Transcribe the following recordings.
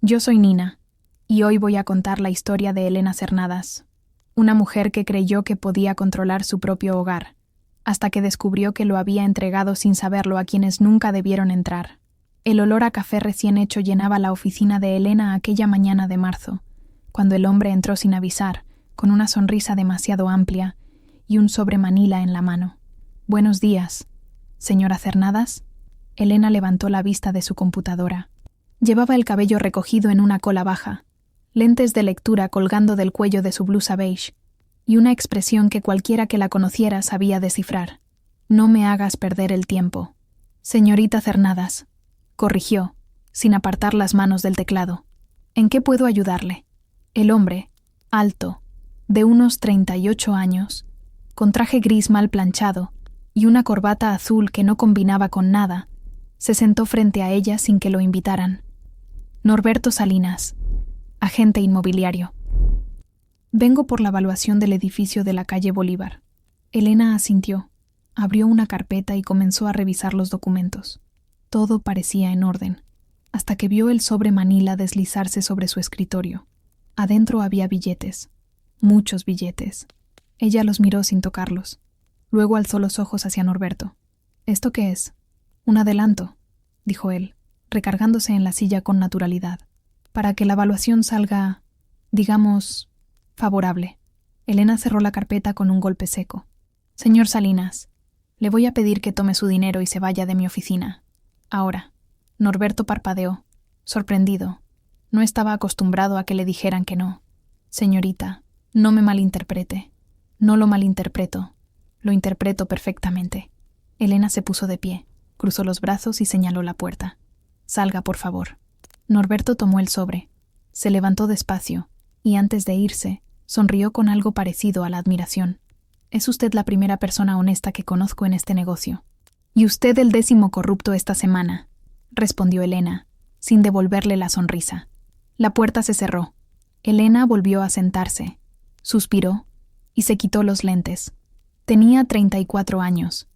Yo soy Nina, y hoy voy a contar la historia de Elena Cernadas, una mujer que creyó que podía controlar su propio hogar, hasta que descubrió que lo había entregado sin saberlo a quienes nunca debieron entrar. El olor a café recién hecho llenaba la oficina de Elena aquella mañana de marzo, cuando el hombre entró sin avisar, con una sonrisa demasiado amplia y un sobre Manila en la mano. «Buenos días, señora Cernadas». Elena levantó la vista de su computadora. Llevaba el cabello recogido en una cola baja, lentes de lectura colgando del cuello de su blusa beige, y una expresión que cualquiera que la conociera sabía descifrar. «No me hagas perder el tiempo». «Señorita Cernadas», corrigió, sin apartar las manos del teclado. «¿En qué puedo ayudarle?» El hombre, alto, de unos 38 años, con traje gris mal planchado y una corbata azul que no combinaba con nada, se sentó frente a ella sin que lo invitaran. Norberto Salinas, agente inmobiliario. «Vengo por la evaluación del edificio de la calle Bolívar». Elena asintió, abrió una carpeta y comenzó a revisar los documentos. Todo parecía en orden, hasta que vio el sobre Manila deslizarse sobre su escritorio. Adentro había billetes, muchos billetes. Ella los miró sin tocarlos. Luego alzó los ojos hacia Norberto. «¿Esto qué es?» «Un adelanto», dijo él, recargándose en la silla con naturalidad, «para que la evaluación salga, digamos, favorable». Elena cerró la carpeta con un golpe seco. «Señor Salinas, le voy a pedir que tome su dinero y se vaya de mi oficina. Ahora». Norberto parpadeó, sorprendido. No estaba acostumbrado a que le dijeran que no. «Señorita, no me malinterprete». «No lo malinterpreto. Lo interpreto perfectamente». Elena se puso de pie, cruzó los brazos y señaló la puerta. «Salga, por favor». Norberto tomó el sobre, se levantó despacio y antes de irse, sonrió con algo parecido a la admiración. «Es usted la primera persona honesta que conozco en este negocio». «Y usted el 10º corrupto esta semana», respondió Elena, sin devolverle la sonrisa. La puerta se cerró. Elena volvió a sentarse, suspiró y se quitó los lentes. Tenía 34 años,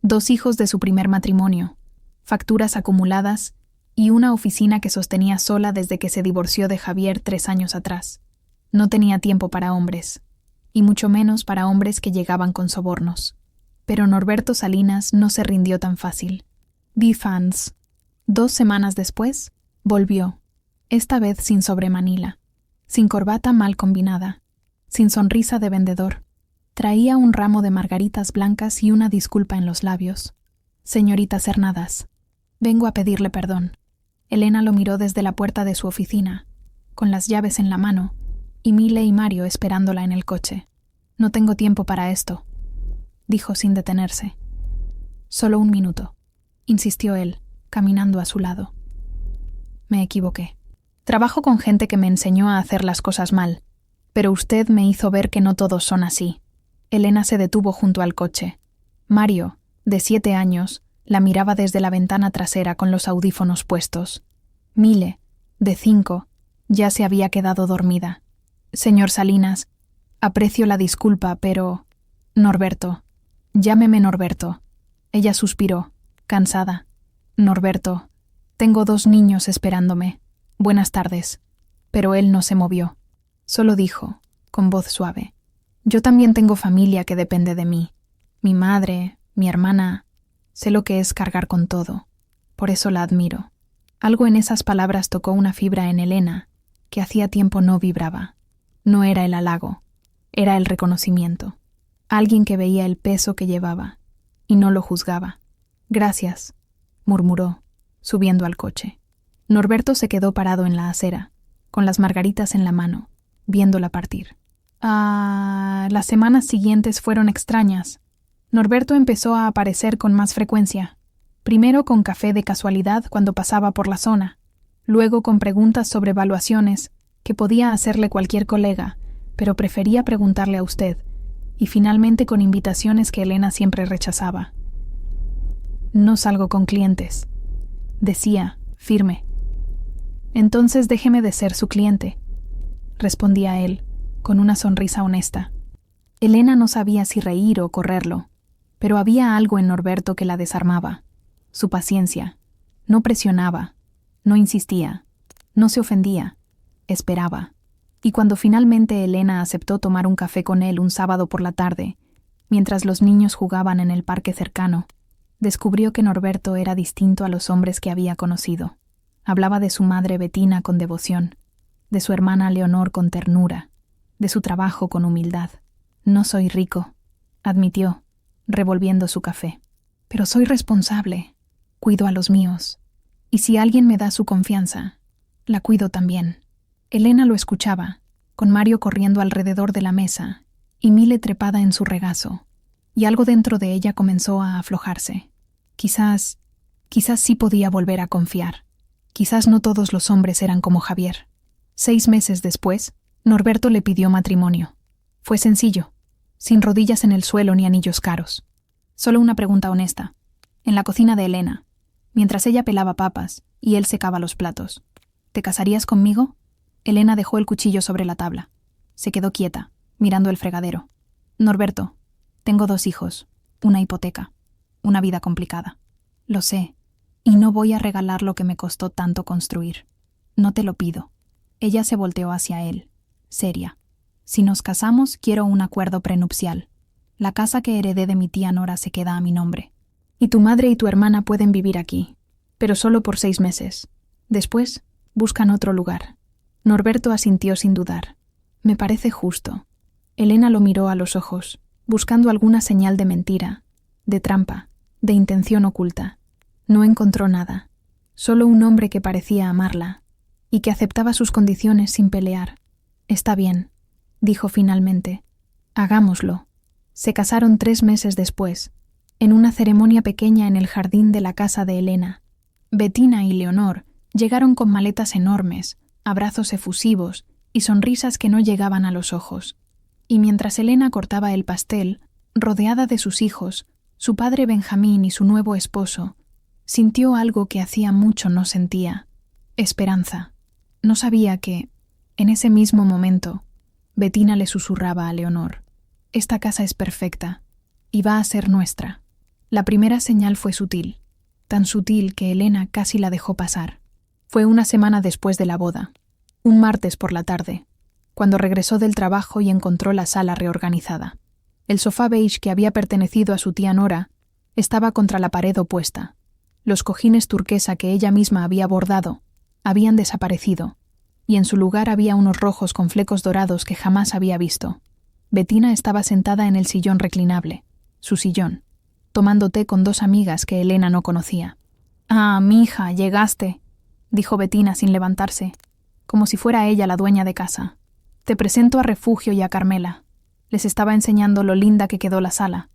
2 hijos de su primer matrimonio, facturas acumuladas y una oficina que sostenía sola desde que se divorció de Javier 3 años atrás. No tenía tiempo para hombres, y mucho menos para hombres que llegaban con sobornos. Pero Norberto Salinas no se rindió tan fácil. «Fans». 2 semanas después, volvió, esta vez sin sobre Manila, sin corbata mal combinada, sin sonrisa de vendedor. Traía un ramo de margaritas blancas y una disculpa en los labios. «Señorita Cernadas, vengo a pedirle perdón». Elena lo miró desde la puerta de su oficina, con las llaves en la mano, y Mile y Mario esperándola en el coche. «No tengo tiempo para esto», dijo sin detenerse. «Solo 1 minuto», insistió él, caminando a su lado. «Me equivoqué. Trabajo con gente que me enseñó a hacer las cosas mal, pero usted me hizo ver que no todos son así». Elena se detuvo junto al coche. Mario, de 7 años, la miraba desde la ventana trasera con los audífonos puestos. Mile, de 5, ya se había quedado dormida. «Señor Salinas, aprecio la disculpa, pero...» «Norberto. Llámeme Norberto». Ella suspiró, cansada. «Norberto, tengo 2 niños esperándome. Buenas tardes». Pero él no se movió. Solo dijo, con voz suave: «Yo también tengo familia que depende de mí. Mi madre, mi hermana. Sé lo que es cargar con todo. Por eso la admiro». Algo en esas palabras tocó una fibra en Elena que hacía tiempo no vibraba. No era el halago, era el reconocimiento. Alguien que veía el peso que llevaba y no lo juzgaba. «Gracias», murmuró, subiendo al coche. Norberto se quedó parado en la acera, con las margaritas en la mano, viéndola partir. Las semanas siguientes fueron extrañas. Norberto empezó a aparecer con más frecuencia. Primero con café de casualidad cuando pasaba por la zona, luego con preguntas sobre evaluaciones que podía hacerle cualquier colega, pero prefería preguntarle a usted, y finalmente con invitaciones que Elena siempre rechazaba. «No salgo con clientes», decía, firme. «Entonces déjeme de ser su cliente», respondía él, con una sonrisa honesta. Elena no sabía si reír o correrlo, pero había algo en Norberto que la desarmaba. Su paciencia. No presionaba, no insistía, No se ofendía, esperaba. Y cuando finalmente Elena aceptó tomar un café con él un sábado por la tarde, mientras los niños jugaban en el parque cercano, descubrió que Norberto era distinto a los hombres que había conocido. Hablaba de su madre Bettina con devoción, de su hermana Leonor con ternura, de su trabajo con humildad. «No soy rico», admitió, revolviendo su café. «Pero soy responsable. Cuido a los míos. Y si alguien me da su confianza, la cuido también». Elena lo escuchaba, con Mario corriendo alrededor de la mesa y Mile trepada en su regazo, y algo dentro de ella comenzó a aflojarse. Quizás sí podía volver a confiar. Quizás no todos los hombres eran como Javier. 6 meses después, Norberto le pidió matrimonio. Fue sencillo, sin rodillas en el suelo ni anillos caros. Solo una pregunta honesta. En la cocina de Elena, mientras ella pelaba papas y él secaba los platos. «¿Te casarías conmigo?» Elena dejó el cuchillo sobre la tabla. Se quedó quieta, mirando el fregadero. «Norberto, tengo 2 hijos, una hipoteca, una vida complicada. Lo sé, y no voy a regalar lo que me costó tanto construir. No te lo pido». Ella se volteó hacia él, seria. «Si nos casamos, quiero un acuerdo prenupcial. La casa que heredé de mi tía Nora se queda a mi nombre. Y tu madre y tu hermana pueden vivir aquí, pero solo por 6 meses. Después, buscan otro lugar». Norberto asintió sin dudar. «Me parece justo». Elena lo miró a los ojos, buscando alguna señal de mentira, de trampa, de intención oculta. No encontró nada, solo un hombre que parecía amarla y que aceptaba sus condiciones sin pelear. «Está bien», dijo finalmente. «Hagámoslo». Se casaron 3 meses después, en una ceremonia pequeña en el jardín de la casa de Elena. Bettina y Leonor llegaron con maletas enormes, abrazos efusivos y sonrisas que no llegaban a los ojos. Y mientras Elena cortaba el pastel, rodeada de sus hijos, su padre Benjamín y su nuevo esposo, sintió algo que hacía mucho no sentía: esperanza. No sabía que, en ese mismo momento, Bettina le susurraba a Leonor: «Esta casa es perfecta, y va a ser nuestra». La primera señal fue sutil, tan sutil que Elena casi la dejó pasar. Fue una semana después de la boda, un martes por la tarde, cuando regresó del trabajo y encontró la sala reorganizada. El sofá beige que había pertenecido a su tía Nora estaba contra la pared opuesta. Los cojines turquesa que ella misma había bordado habían desaparecido, y en su lugar había unos rojos con flecos dorados que jamás había visto. Bettina estaba sentada en el sillón reclinable, su sillón, tomando té con 2 amigas que Elena no conocía. «Ah, mija, llegaste», dijo Bettina sin levantarse, como si fuera ella la dueña de casa. «Te presento a Refugio y a Carmela». Les estaba enseñando lo linda que quedó la sala.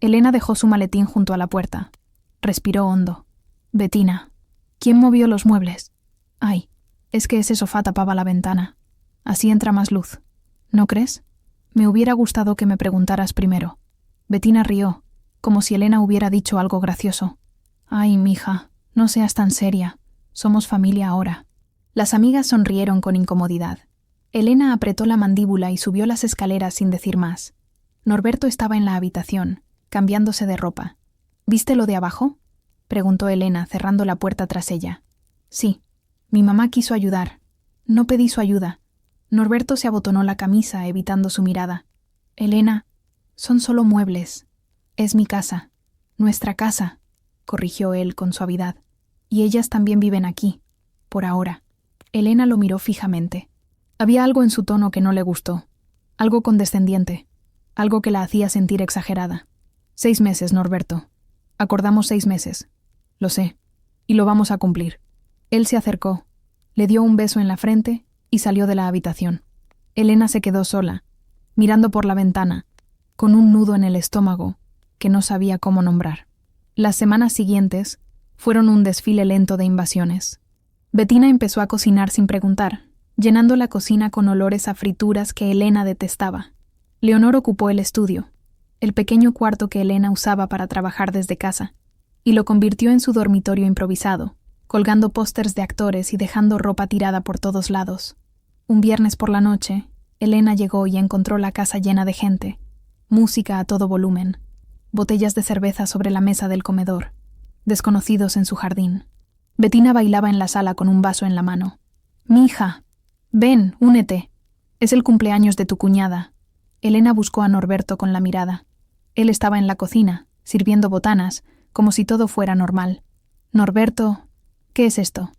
Elena dejó su maletín junto a la puerta. Respiró hondo. «Bettina, ¿quién movió los muebles?» «Ay, es que ese sofá tapaba la ventana. Así entra más luz. ¿No crees? Me hubiera gustado que me preguntaras primero». Bettina rió, como si Elena hubiera dicho algo gracioso. «Ay, mija, no seas tan seria. Somos familia ahora». Las amigas sonrieron con incomodidad. Elena apretó la mandíbula y subió las escaleras sin decir más. Norberto estaba en la habitación, cambiándose de ropa. «¿Viste lo de abajo?», preguntó Elena, cerrando la puerta tras ella. «Sí, mi mamá quiso ayudar. No pedí su ayuda». Norberto se abotonó la camisa, evitando su mirada. «Elena, son solo muebles. Es mi casa, nuestra casa», corrigió él con suavidad. «Y ellas también viven aquí, por ahora». Elena lo miró fijamente. Había algo en su tono que no le gustó, algo condescendiente, algo que la hacía sentir exagerada. 6 meses, Norberto. Acordamos 6 meses. Lo sé, y lo vamos a cumplir». Él se acercó, le dio un beso en la frente y salió de la habitación. Elena se quedó sola, mirando por la ventana, con un nudo en el estómago que no sabía cómo nombrar. Las semanas siguientes fueron un desfile lento de invasiones. Bettina empezó a cocinar sin preguntar, llenando la cocina con olores a frituras que Elena detestaba. Leonor ocupó el estudio, el pequeño cuarto que Elena usaba para trabajar desde casa, y lo convirtió en su dormitorio improvisado, colgando pósters de actores y dejando ropa tirada por todos lados. Un viernes por la noche, Elena llegó y encontró la casa llena de gente, música a todo volumen, botellas de cerveza sobre la mesa del comedor, desconocidos en su jardín. Bettina bailaba en la sala con un vaso en la mano. «Mija, ven, únete. Es el cumpleaños de tu cuñada». Elena buscó a Norberto con la mirada. Él estaba en la cocina, sirviendo botanas, como si todo fuera normal. «Norberto, ¿qué es esto?»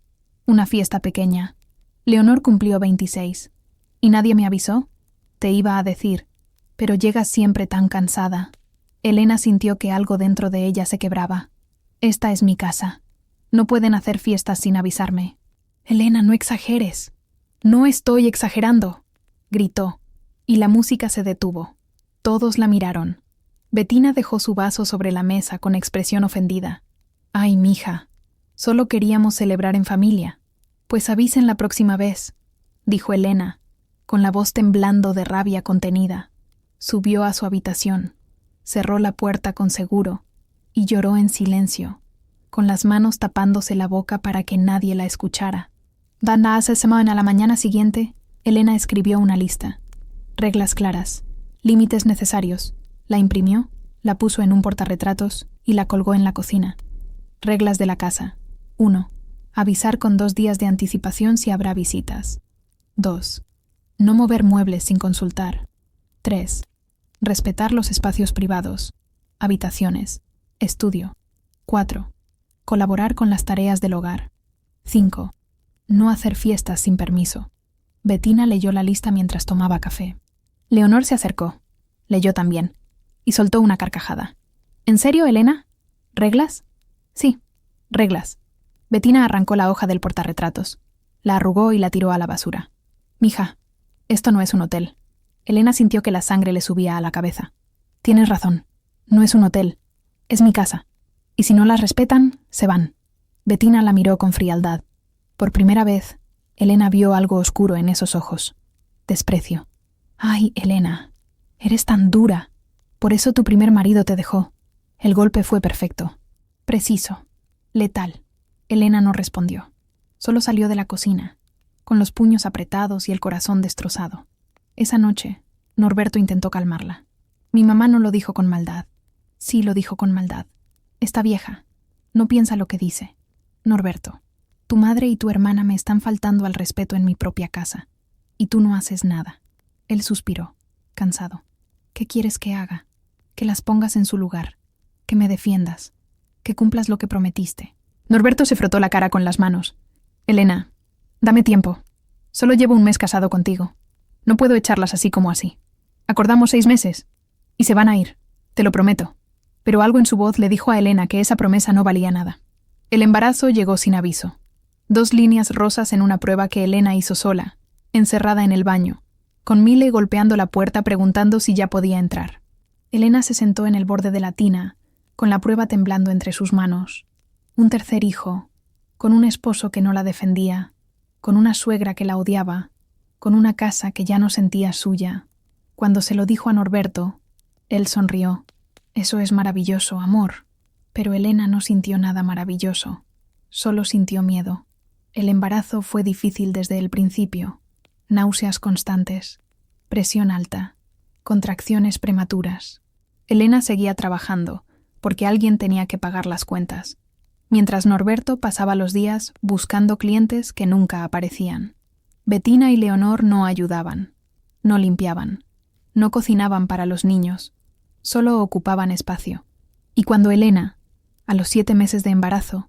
«Una fiesta pequeña. Leonor cumplió 26. ¿Y nadie me avisó?» «Te iba a decir, pero llegas siempre tan cansada». Elena sintió que algo dentro de ella se quebraba. «Esta es mi casa. No pueden hacer fiestas sin avisarme». «Elena, no exageres». «No estoy exagerando», gritó, y la música se detuvo. Todos la miraron. Bettina dejó su vaso sobre la mesa con expresión ofendida. «Ay, mija, solo queríamos celebrar en familia». «Pues avisen la próxima vez», dijo Elena, con la voz temblando de rabia contenida. Subió a su habitación, cerró la puerta con seguro y lloró en silencio, con las manos tapándose la boca para que nadie la escuchara. Dada esa semana, a la mañana siguiente, Elena escribió una lista. Reglas claras, límites necesarios. La imprimió, la puso en un portarretratos y la colgó en la cocina. Reglas de la casa. 1. Avisar con 2 días de anticipación si habrá visitas. 2. No mover muebles sin consultar. 3. Respetar los espacios privados, habitaciones, estudio. 4. Colaborar con las tareas del hogar. 5. No hacer fiestas sin permiso. Bettina leyó la lista mientras tomaba café. Leonor se acercó, leyó también, y soltó una carcajada. ¿En serio, Elena? ¿Reglas? Sí, reglas. Bettina arrancó la hoja del portarretratos, la arrugó y la tiró a la basura. Mija, esto no es un hotel. Elena sintió que la sangre le subía a la cabeza. Tienes razón, no es un hotel, es mi casa. Y si no las respetan, se van. Bettina la miró con frialdad. Por primera vez, Elena vio algo oscuro en esos ojos. Desprecio. Ay, Elena, eres tan dura. Por eso tu primer marido te dejó. El golpe fue perfecto. Preciso. Letal. Elena no respondió. Solo salió de la cocina, con los puños apretados y el corazón destrozado. Esa noche, Norberto intentó calmarla. Mi mamá no lo dijo con maldad. Sí lo dijo con maldad. Está vieja. No piensa lo que dice. Norberto, tu madre y tu hermana me están faltando al respeto en mi propia casa. Y tú no haces nada. Él suspiró, cansado. ¿Qué quieres que haga? Que las pongas en su lugar. Que me defiendas. Que cumplas lo que prometiste. Norberto se frotó la cara con las manos. Elena, dame tiempo. Solo llevo 1 mes casado contigo. No puedo echarlas así como así. Acordamos 6 meses. Y se van a ir. Te lo prometo. Pero algo en su voz le dijo a Elena que esa promesa no valía nada. El embarazo llegó sin aviso. 2 líneas rosas en una prueba que Elena hizo sola, encerrada en el baño, con Mile golpeando la puerta preguntando si ya podía entrar. Elena se sentó en el borde de la tina, con la prueba temblando entre sus manos. Un tercer hijo, con un esposo que no la defendía, con una suegra que la odiaba, con una casa que ya no sentía suya. Cuando se lo dijo a Norberto, él sonrió. Eso es maravilloso, amor. Pero Elena no sintió nada maravilloso. Solo sintió miedo. El embarazo fue difícil desde el principio. Náuseas constantes, presión alta, contracciones prematuras. Elena seguía trabajando, porque alguien tenía que pagar las cuentas, mientras Norberto pasaba los días buscando clientes que nunca aparecían. Bettina y Leonor no ayudaban, no limpiaban, no cocinaban para los niños, solo ocupaban espacio. Y cuando Elena, a los 7 meses de embarazo,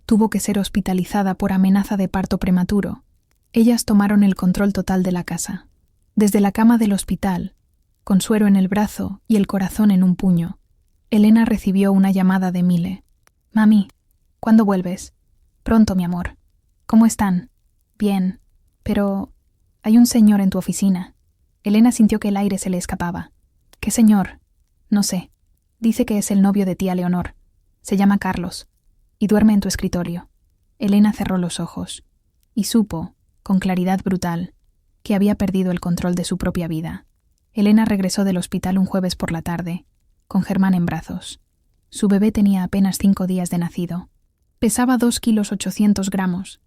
tuvo que ser hospitalizada por amenaza de parto prematuro, ellas tomaron el control total de la casa. Desde la cama del hospital, con suero en el brazo y el corazón en un puño, Elena recibió una llamada de Mile. «Mami, ¿cuándo vuelves?» «Pronto, mi amor». «¿Cómo están?» «Bien, pero hay un señor en tu oficina». Elena sintió que el aire se le escapaba. «¿Qué señor?» «No sé. Dice que es el novio de tía Leonor. Se llama Carlos. Y duerme en tu escritorio». Elena cerró los ojos y supo, con claridad brutal, que había perdido el control de su propia vida. Elena regresó del hospital un jueves por la tarde, con Germán en brazos. Su bebé tenía apenas 5 días de nacido. Pesaba 2,8 kilos.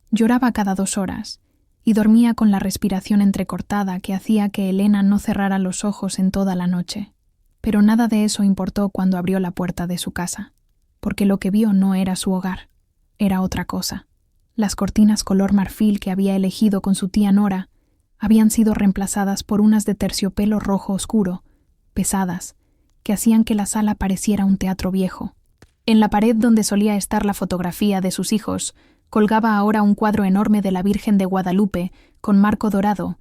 Lloraba cada 2 horas y dormía con la respiración entrecortada que hacía que Elena no cerrara los ojos en toda la noche. Pero nada de eso importó cuando abrió la puerta de su casa, porque lo que vio no era su hogar, era otra cosa. Las cortinas color marfil que había elegido con su tía Nora habían sido reemplazadas por unas de terciopelo rojo oscuro, pesadas, que hacían que la sala pareciera un teatro viejo. En la pared donde solía estar la fotografía de sus hijos, colgaba ahora un cuadro enorme de la Virgen de Guadalupe con marco dorado,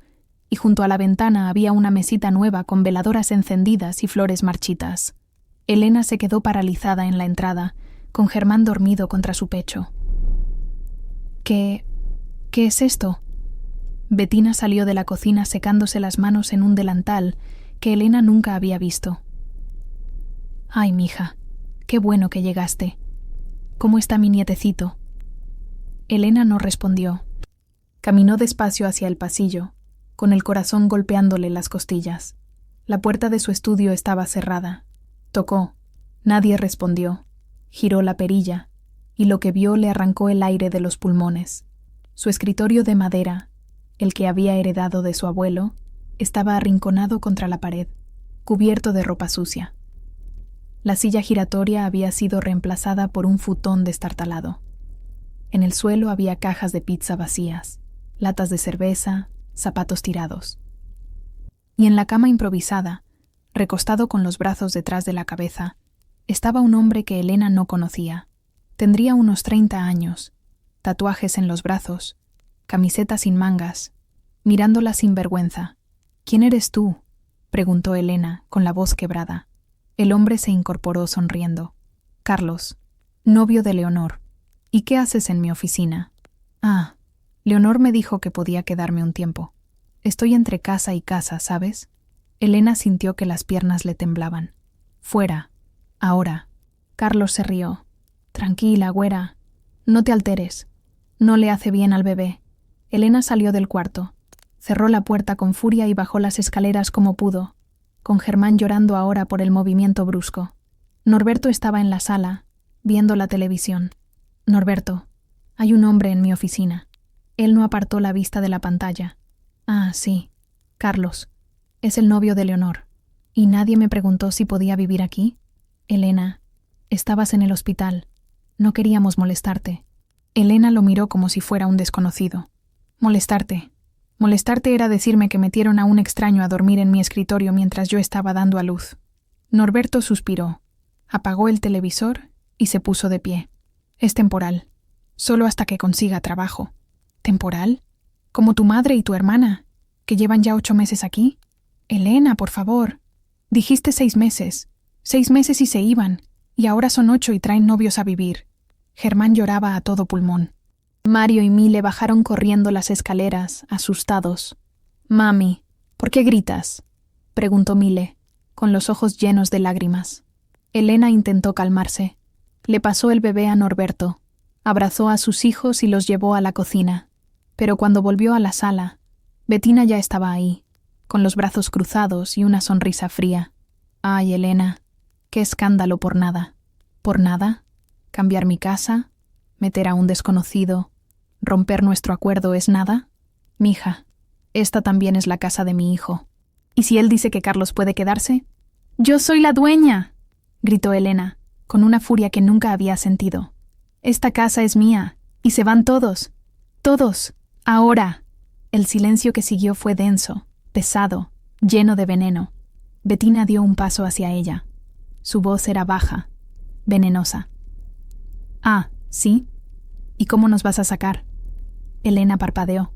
y junto a la ventana había una mesita nueva con veladoras encendidas y flores marchitas. Elena se quedó paralizada en la entrada, con Germán dormido contra su pecho. ¿Qué es esto? Bettina salió de la cocina secándose las manos en un delantal que Elena nunca había visto. «Ay, mija, qué bueno que llegaste. ¿Cómo está mi nietecito?» Elena no respondió. Caminó despacio hacia el pasillo, con el corazón golpeándole las costillas. La puerta de su estudio estaba cerrada. Tocó. Nadie respondió. Giró la perilla, y lo que vio le arrancó el aire de los pulmones. Su escritorio de madera, el que había heredado de su abuelo, estaba arrinconado contra la pared, cubierto de ropa sucia. La silla giratoria había sido reemplazada por un futón destartalado. En el suelo había cajas de pizza vacías, latas de cerveza, zapatos tirados. Y en la cama improvisada, recostado con los brazos detrás de la cabeza, estaba un hombre que Elena no conocía. Tendría unos 30 años, tatuajes en los brazos, camiseta sin mangas, mirándola sin vergüenza. «¿Quién eres tú?», preguntó Elena, con la voz quebrada. El hombre se incorporó sonriendo. «Carlos, novio de Leonor. ¿Y qué haces en mi oficina?» «Ah, Leonor me dijo que podía quedarme un tiempo. Estoy entre casa y casa, ¿sabes?» Elena sintió que las piernas le temblaban. «Fuera. Ahora». Carlos se rió. «Tranquila, güera. No te alteres. No le hace bien al bebé». Elena salió del cuarto. Cerró la puerta con furia y bajó las escaleras como pudo, con Germán llorando ahora por el movimiento brusco. Norberto estaba en la sala, viendo la televisión. «Norberto, hay un hombre en mi oficina». Él no apartó la vista de la pantalla. «Ah, sí. Carlos. Es el novio de Leonor. ¿Y nadie me preguntó si podía vivir aquí?» «Elena, estabas en el hospital. No queríamos molestarte». Elena lo miró como si fuera un desconocido. «Molestarte. Molestarte era decirme que metieron a un extraño a dormir en mi escritorio mientras yo estaba dando a luz». Norberto suspiró, apagó el televisor y se puso de pie. «Es temporal. Solo hasta que consiga trabajo». «¿Temporal? Como tu madre y tu hermana, que llevan ya 8 meses aquí?» «Elena, por favor. Dijiste 6 meses. 6 meses y se iban, y ahora son 8 y traen novios a vivir». Germán lloraba a todo pulmón. Mario y Mile bajaron corriendo las escaleras, asustados. «Mami, ¿por qué gritas?», preguntó Mile, con los ojos llenos de lágrimas. Elena intentó calmarse. Le pasó el bebé a Norberto, abrazó a sus hijos y los llevó a la cocina. Pero cuando volvió a la sala, Bettina ya estaba ahí, con los brazos cruzados y una sonrisa fría. «Ay, Elena, qué escándalo por nada». «¿Por nada? ¿Cambiar mi casa? ¿Meter a un desconocido? ¿Romper nuestro acuerdo es nada? Mija, esta también es la casa de mi hijo. ¿Y si él dice que Carlos puede quedarse?» «¡Yo soy la dueña!», gritó Elena, con una furia que nunca había sentido. «Esta casa es mía, y se van todos. Todos. Ahora». El silencio que siguió fue denso, pesado, lleno de veneno. Bettina dio un paso hacia ella. Su voz era baja, venenosa. «Ah, ¿sí? ¿Y cómo nos vas a sacar?» Elena parpadeó.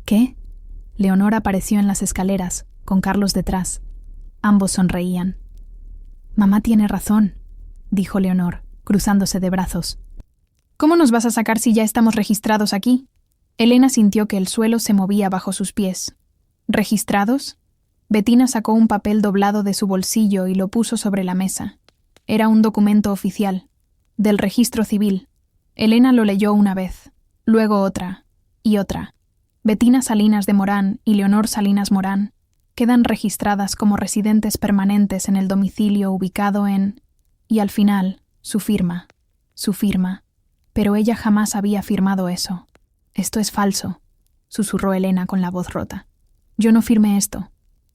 «¿Qué?». Leonor apareció en las escaleras, con Carlos detrás. Ambos sonreían. «Mamá tiene razón», dijo Leonor, cruzándose de brazos. «¿Cómo nos vas a sacar si ya estamos registrados aquí?». Elena sintió que el suelo se movía bajo sus pies. «¿Registrados?». Bettina sacó un papel doblado de su bolsillo y lo puso sobre la mesa. Era un documento oficial, del registro civil. Elena lo leyó una vez, luego otra y otra. Bettina Salinas de Morán y Leonor Salinas Morán quedan registradas como residentes permanentes en el domicilio ubicado en... Y al final, su firma. Pero ella jamás había firmado eso. «Esto es falso», susurró Elena con la voz rota. «Yo no firmé esto».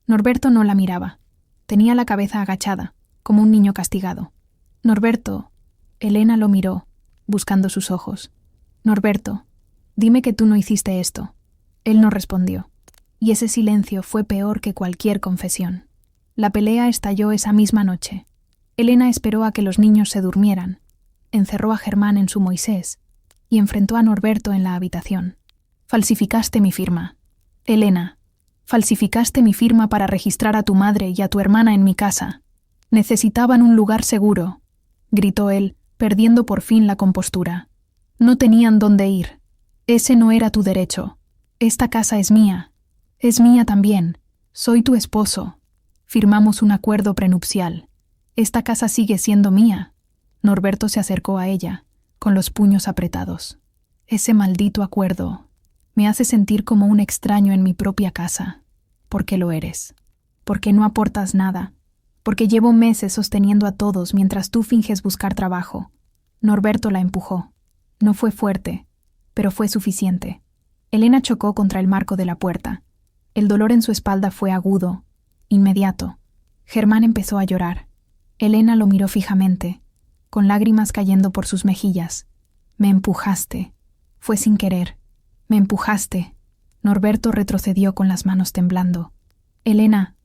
Norberto no la miraba. Tenía la cabeza agachada, como un niño castigado. «Norberto». Elena lo miró, buscando sus ojos. «Norberto, Dime que tú no hiciste esto. Él no respondió, y ese silencio fue peor que cualquier confesión. La pelea estalló esa misma noche. Elena esperó a que los niños se durmieran, encerró a Germán en su Moisés y enfrentó a Norberto en la habitación. Falsificaste mi firma. Elena, falsificaste mi firma para registrar a tu madre y a tu hermana en mi casa. Necesitaban un lugar seguro, gritó él, perdiendo por fin la compostura. No tenían dónde ir. Ese no era tu derecho. Esta casa es mía. Es mía también. Soy tu esposo. Firmamos un acuerdo prenupcial. Esta casa sigue siendo mía. Norberto se acercó a ella, con los puños apretados. Ese maldito acuerdo me hace sentir como un extraño en mi propia casa. ¿Por qué lo eres? Porque no aportas nada. Porque llevo meses sosteniendo a todos mientras tú finges buscar trabajo. Norberto la empujó. No fue fuerte, pero fue suficiente. Elena chocó contra el marco de la puerta. El dolor en su espalda fue agudo, inmediato. Germán empezó a llorar. Elena lo miró fijamente, con lágrimas cayendo por sus mejillas. Me empujaste. Fue sin querer. Me empujaste. Norberto retrocedió con las manos temblando. Elena,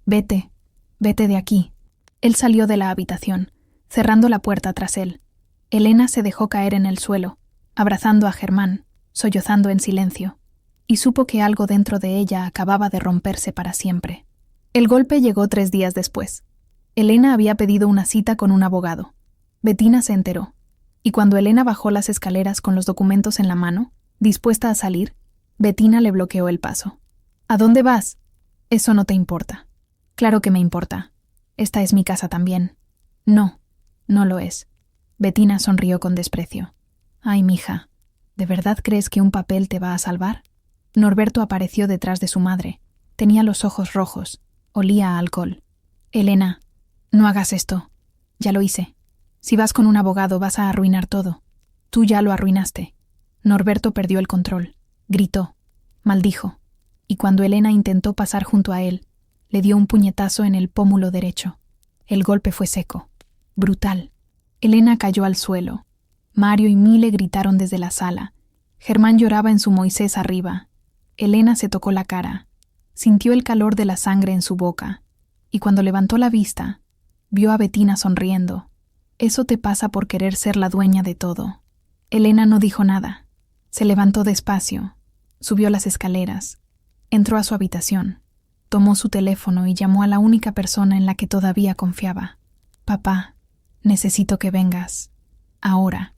vete de aquí. Él salió de la habitación, cerrando la puerta tras él. Elena se dejó caer en el suelo, abrazando a Germán, sollozando en silencio, y supo que algo dentro de ella acababa de romperse para siempre. El golpe llegó 3 días después. Elena había pedido una cita con un abogado. Bettina se enteró, y cuando Elena bajó las escaleras con los documentos en la mano, dispuesta a salir, Bettina le bloqueó el paso. ¿A dónde vas? Eso no te importa. Claro que me importa. Esta es mi casa también. No, no lo es. Bettina sonrió con desprecio. Ay, mija, ¿de verdad crees que un papel te va a salvar? Norberto apareció detrás de su madre. Tenía los ojos rojos. Olía a alcohol. Elena, no hagas esto. Ya lo hice. Si vas con un abogado vas a arruinar todo. Tú ya lo arruinaste. Norberto perdió el control. Gritó. Maldijo. Y cuando Elena intentó pasar junto a él, le dio un puñetazo en el pómulo derecho. El golpe fue seco. Brutal. Elena cayó al suelo. Mario y Mile gritaron desde la sala. Germán lloraba en su Moisés arriba. Elena se tocó la cara. Sintió el calor de la sangre en su boca. Y cuando levantó la vista, vio a Bettina sonriendo. Eso te pasa por querer ser la dueña de todo. Elena no dijo nada. Se levantó despacio. Subió las escaleras. Entró a su habitación. Tomó su teléfono y llamó a la única persona en la que todavía confiaba. Papá, necesito que vengas. Ahora.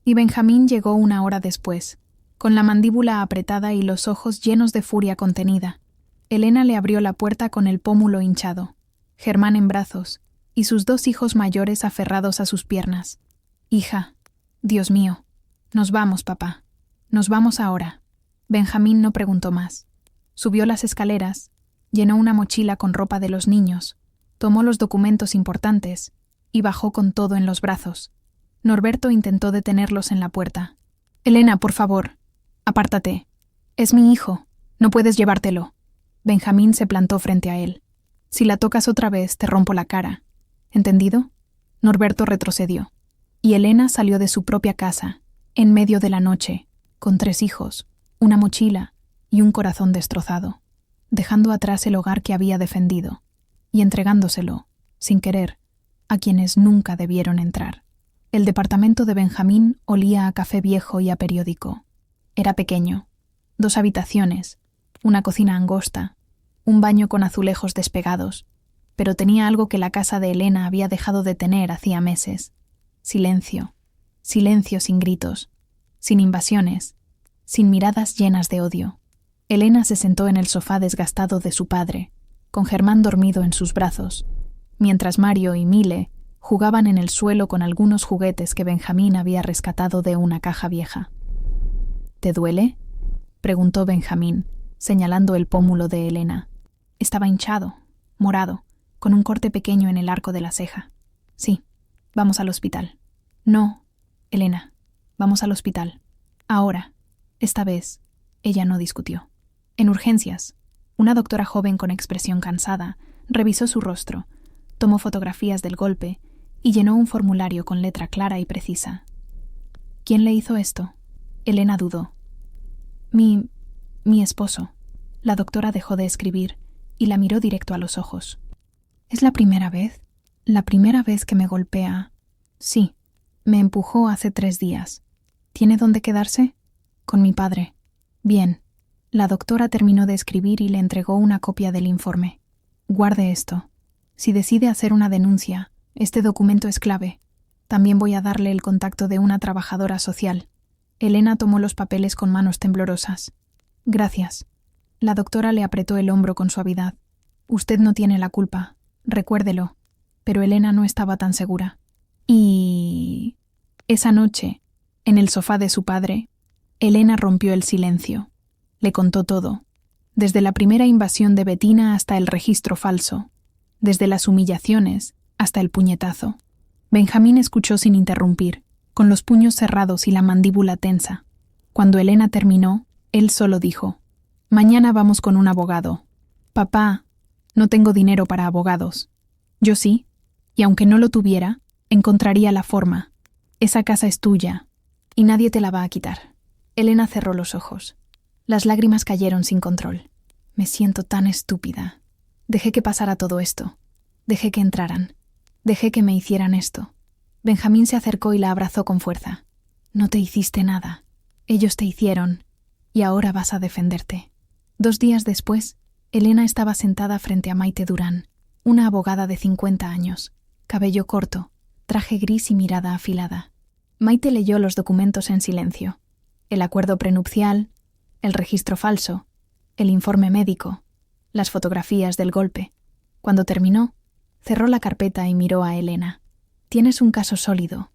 Y Benjamín llegó 1 hora después, con la mandíbula apretada y los ojos llenos de furia contenida. Elena le abrió la puerta con el pómulo hinchado, Germán en brazos, y sus 2 hijos mayores aferrados a sus piernas. Hija, Dios mío, nos vamos, papá. Nos vamos ahora. Benjamín no preguntó más. Subió las escaleras, llenó una mochila con ropa de los niños, tomó los documentos importantes y bajó con todo en los brazos. Norberto intentó detenerlos en la puerta. Elena, por favor, apártate. Es mi hijo, no puedes llevártelo. Benjamín se plantó frente a él. Si la tocas otra vez, te rompo la cara. ¿Entendido? Norberto retrocedió. Y Elena salió de su propia casa, en medio de la noche, con 3 hijos, una mochila y un corazón destrozado, dejando atrás el hogar que había defendido y entregándoselo, sin querer, a quienes nunca debieron entrar. El departamento de Benjamín olía a café viejo y a periódico. Era pequeño, 2 habitaciones, una cocina angosta, un baño con azulejos despegados, pero tenía algo que la casa de Elena había dejado de tener hacía meses. Silencio, silencio sin gritos, sin invasiones, sin miradas llenas de odio. Elena se sentó en el sofá desgastado de su padre, con Germán dormido en sus brazos, mientras Mario y Mile jugaban en el suelo con algunos juguetes que Benjamín había rescatado de una caja vieja. ¿Te duele?, preguntó Benjamín, señalando el pómulo de Elena. Estaba hinchado, morado, con un corte pequeño en el arco de la ceja. Sí, vamos al hospital. No, Elena, vamos al hospital. Ahora. Esta vez, ella no discutió. En urgencias, una doctora joven con expresión cansada revisó su rostro, tomó fotografías del golpe y llenó un formulario con letra clara y precisa. ¿Quién le hizo esto? Elena dudó. Mi esposo. La doctora dejó de escribir y la miró directo a los ojos. ¿Es la primera vez? ¿La primera vez que me golpea? Sí, me empujó hace 3 días. ¿Tiene dónde quedarse? Con mi padre. Bien. La doctora terminó de escribir y le entregó una copia del informe. Guarde esto. Si decide hacer una denuncia, este documento es clave. También voy a darle el contacto de una trabajadora social. Elena tomó los papeles con manos temblorosas. Gracias. La doctora le apretó el hombro con suavidad. Usted no tiene la culpa, recuérdelo. Pero Elena no estaba tan segura. Y... esa noche, en el sofá de su padre, Elena rompió el silencio. Le contó todo. Desde la primera invasión de Bettina hasta el registro falso. Desde las humillaciones hasta el puñetazo. Benjamín escuchó sin interrumpir, con los puños cerrados y la mandíbula tensa. Cuando Elena terminó, él solo dijo: «Mañana vamos con un abogado». «Papá, no tengo dinero para abogados». «Yo sí, y aunque no lo tuviera, encontraría la forma. Esa casa es tuya, y nadie te la va a quitar». Elena cerró los ojos. Las lágrimas cayeron sin control. «Me siento tan estúpida. Dejé que pasara todo esto. Dejé que entraran. Dejé que me hicieran esto». Benjamín se acercó y la abrazó con fuerza. «No te hiciste nada. Ellos te hicieron, y ahora vas a defenderte». 2 días después, Elena estaba sentada frente a Maite Durán, una abogada de 50 años, cabello corto, traje gris y mirada afilada. Maite leyó los documentos en silencio. El acuerdo prenupcial, el registro falso, el informe médico, las fotografías del golpe. Cuando terminó, cerró la carpeta y miró a Elena. «Tienes un caso sólido.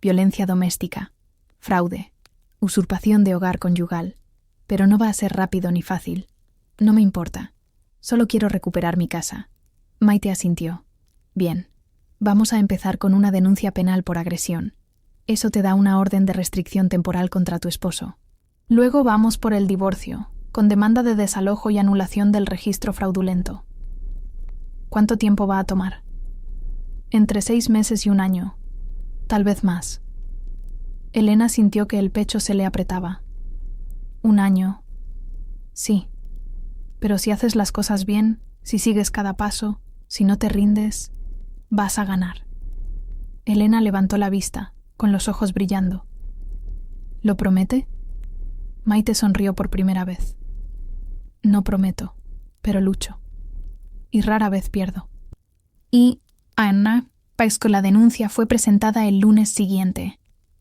Violencia doméstica, fraude, usurpación de hogar conyugal. Pero no va a ser rápido ni fácil. No me importa. Solo quiero recuperar mi casa». Maite asintió. «Bien. Vamos a empezar con una denuncia penal por agresión. Eso te da una orden de restricción temporal contra tu esposo. Luego vamos por el divorcio, con demanda de desalojo y anulación del registro fraudulento. ¿Cuánto tiempo va a tomar?» «Entre 6 meses y 1 año. Tal vez más». Elena sintió que el pecho se le apretaba. «1 año. Sí. Pero si haces las cosas bien, si sigues cada paso, si no te rindes, vas a ganar». Elena levantó la vista, con los ojos brillando. «¿Lo promete?» Maite sonrió por primera vez. «No prometo, pero lucho. Y rara vez pierdo». Y Anna, que la denuncia fue presentada el lunes siguiente.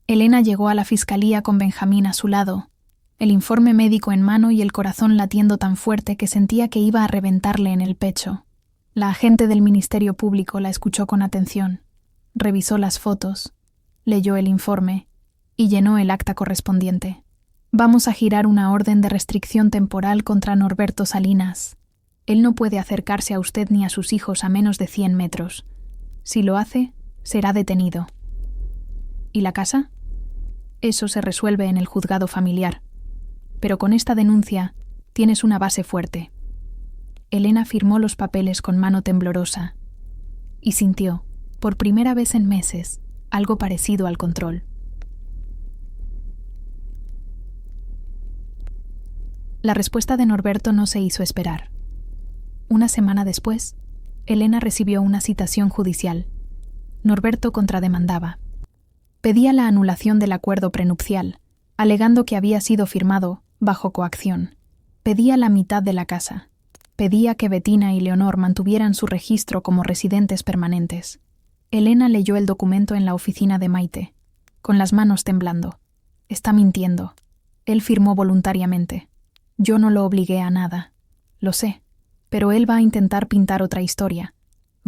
Elena llegó a la fiscalía con Benjamín a su lado, el informe médico en mano y el corazón latiendo tan fuerte que sentía que iba a reventarle en el pecho. La agente del Ministerio Público la escuchó con atención, revisó las fotos, leyó el informe y llenó el acta correspondiente. «Vamos a girar una orden de restricción temporal contra Norberto Salinas. Él no puede acercarse a usted ni a sus hijos a menos de 100 metros. Si lo hace, será detenido». «¿Y la casa?» «Eso se resuelve en el juzgado familiar. Pero con esta denuncia tienes una base fuerte». Elena firmó los papeles con mano temblorosa y sintió, por primera vez en meses, algo parecido al control. La respuesta de Norberto no se hizo esperar. Una semana después, Elena recibió una citación judicial. Norberto contrademandaba. Pedía la anulación del acuerdo prenupcial, alegando que había sido firmado bajo coacción. Pedía la mitad de la casa. Pedía que Bettina y Leonor mantuvieran su registro como residentes permanentes. Elena leyó el documento en la oficina de Maite, con las manos temblando. «Está mintiendo. Él firmó voluntariamente. Yo no lo obligué a nada. Lo sé. Pero él va a intentar pintar otra historia.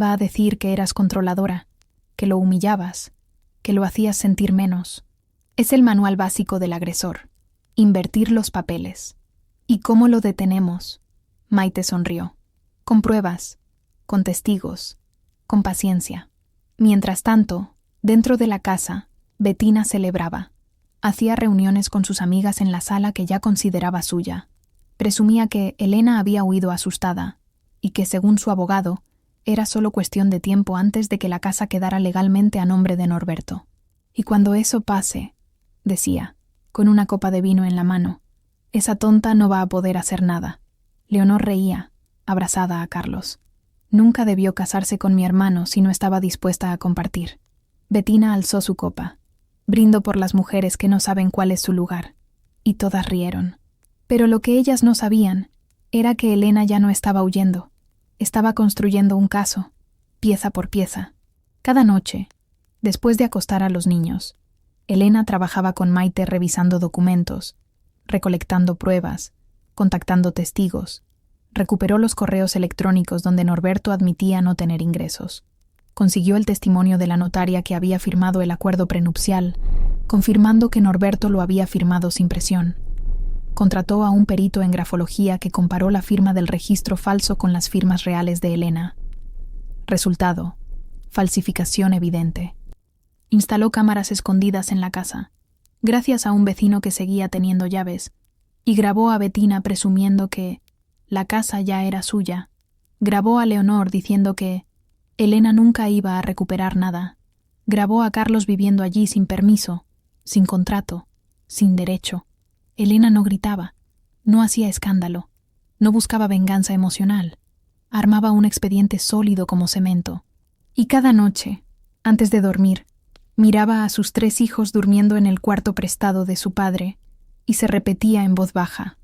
Va a decir que eras controladora, que lo humillabas, que lo hacías sentir menos. Es el manual básico del agresor. Invertir los papeles. ¿Y cómo lo detenemos?». Maite sonrió. «Con pruebas, con testigos, con paciencia». Mientras tanto, dentro de la casa, Bettina celebraba. Hacía reuniones con sus amigas en la sala que ya consideraba suya. Presumía que Elena había huido asustada y que, según su abogado, era solo cuestión de tiempo antes de que la casa quedara legalmente a nombre de Norberto. «Y cuando eso pase», decía, con una copa de vino en la mano. Esa tonta no va a poder hacer nada. Leonor reía, abrazada a Carlos. Nunca debió casarse con mi hermano si no estaba dispuesta a compartir. Bettina alzó su copa. Brindo por las mujeres que no saben cuál es su lugar. Y todas rieron. Pero lo que ellas no sabían era que Elena ya no estaba huyendo. Estaba construyendo un caso, pieza por pieza. Cada noche, después de acostar a los niños, Elena trabajaba con Maite revisando documentos, recolectando pruebas, contactando testigos. Recuperó los correos electrónicos donde Norberto admitía no tener ingresos. Consiguió el testimonio de la notaria que había firmado el acuerdo prenupcial, confirmando que Norberto lo había firmado sin presión. Contrató a un perito en grafología que comparó la firma del registro falso con las firmas reales de Elena. Resultado: falsificación evidente. Instaló cámaras escondidas en la casa, gracias a un vecino que seguía teniendo llaves, y grabó a Bettina presumiendo que la casa ya era suya. Grabó a Leonor diciendo que Elena nunca iba a recuperar nada. Grabó a Carlos viviendo allí sin permiso, sin contrato, sin derecho. Elena no gritaba, no hacía escándalo, no buscaba venganza emocional. Armaba un expediente sólido como cemento. Y cada noche, antes de dormir, miraba a sus 3 hijos durmiendo en el cuarto prestado de su padre y se repetía en voz baja: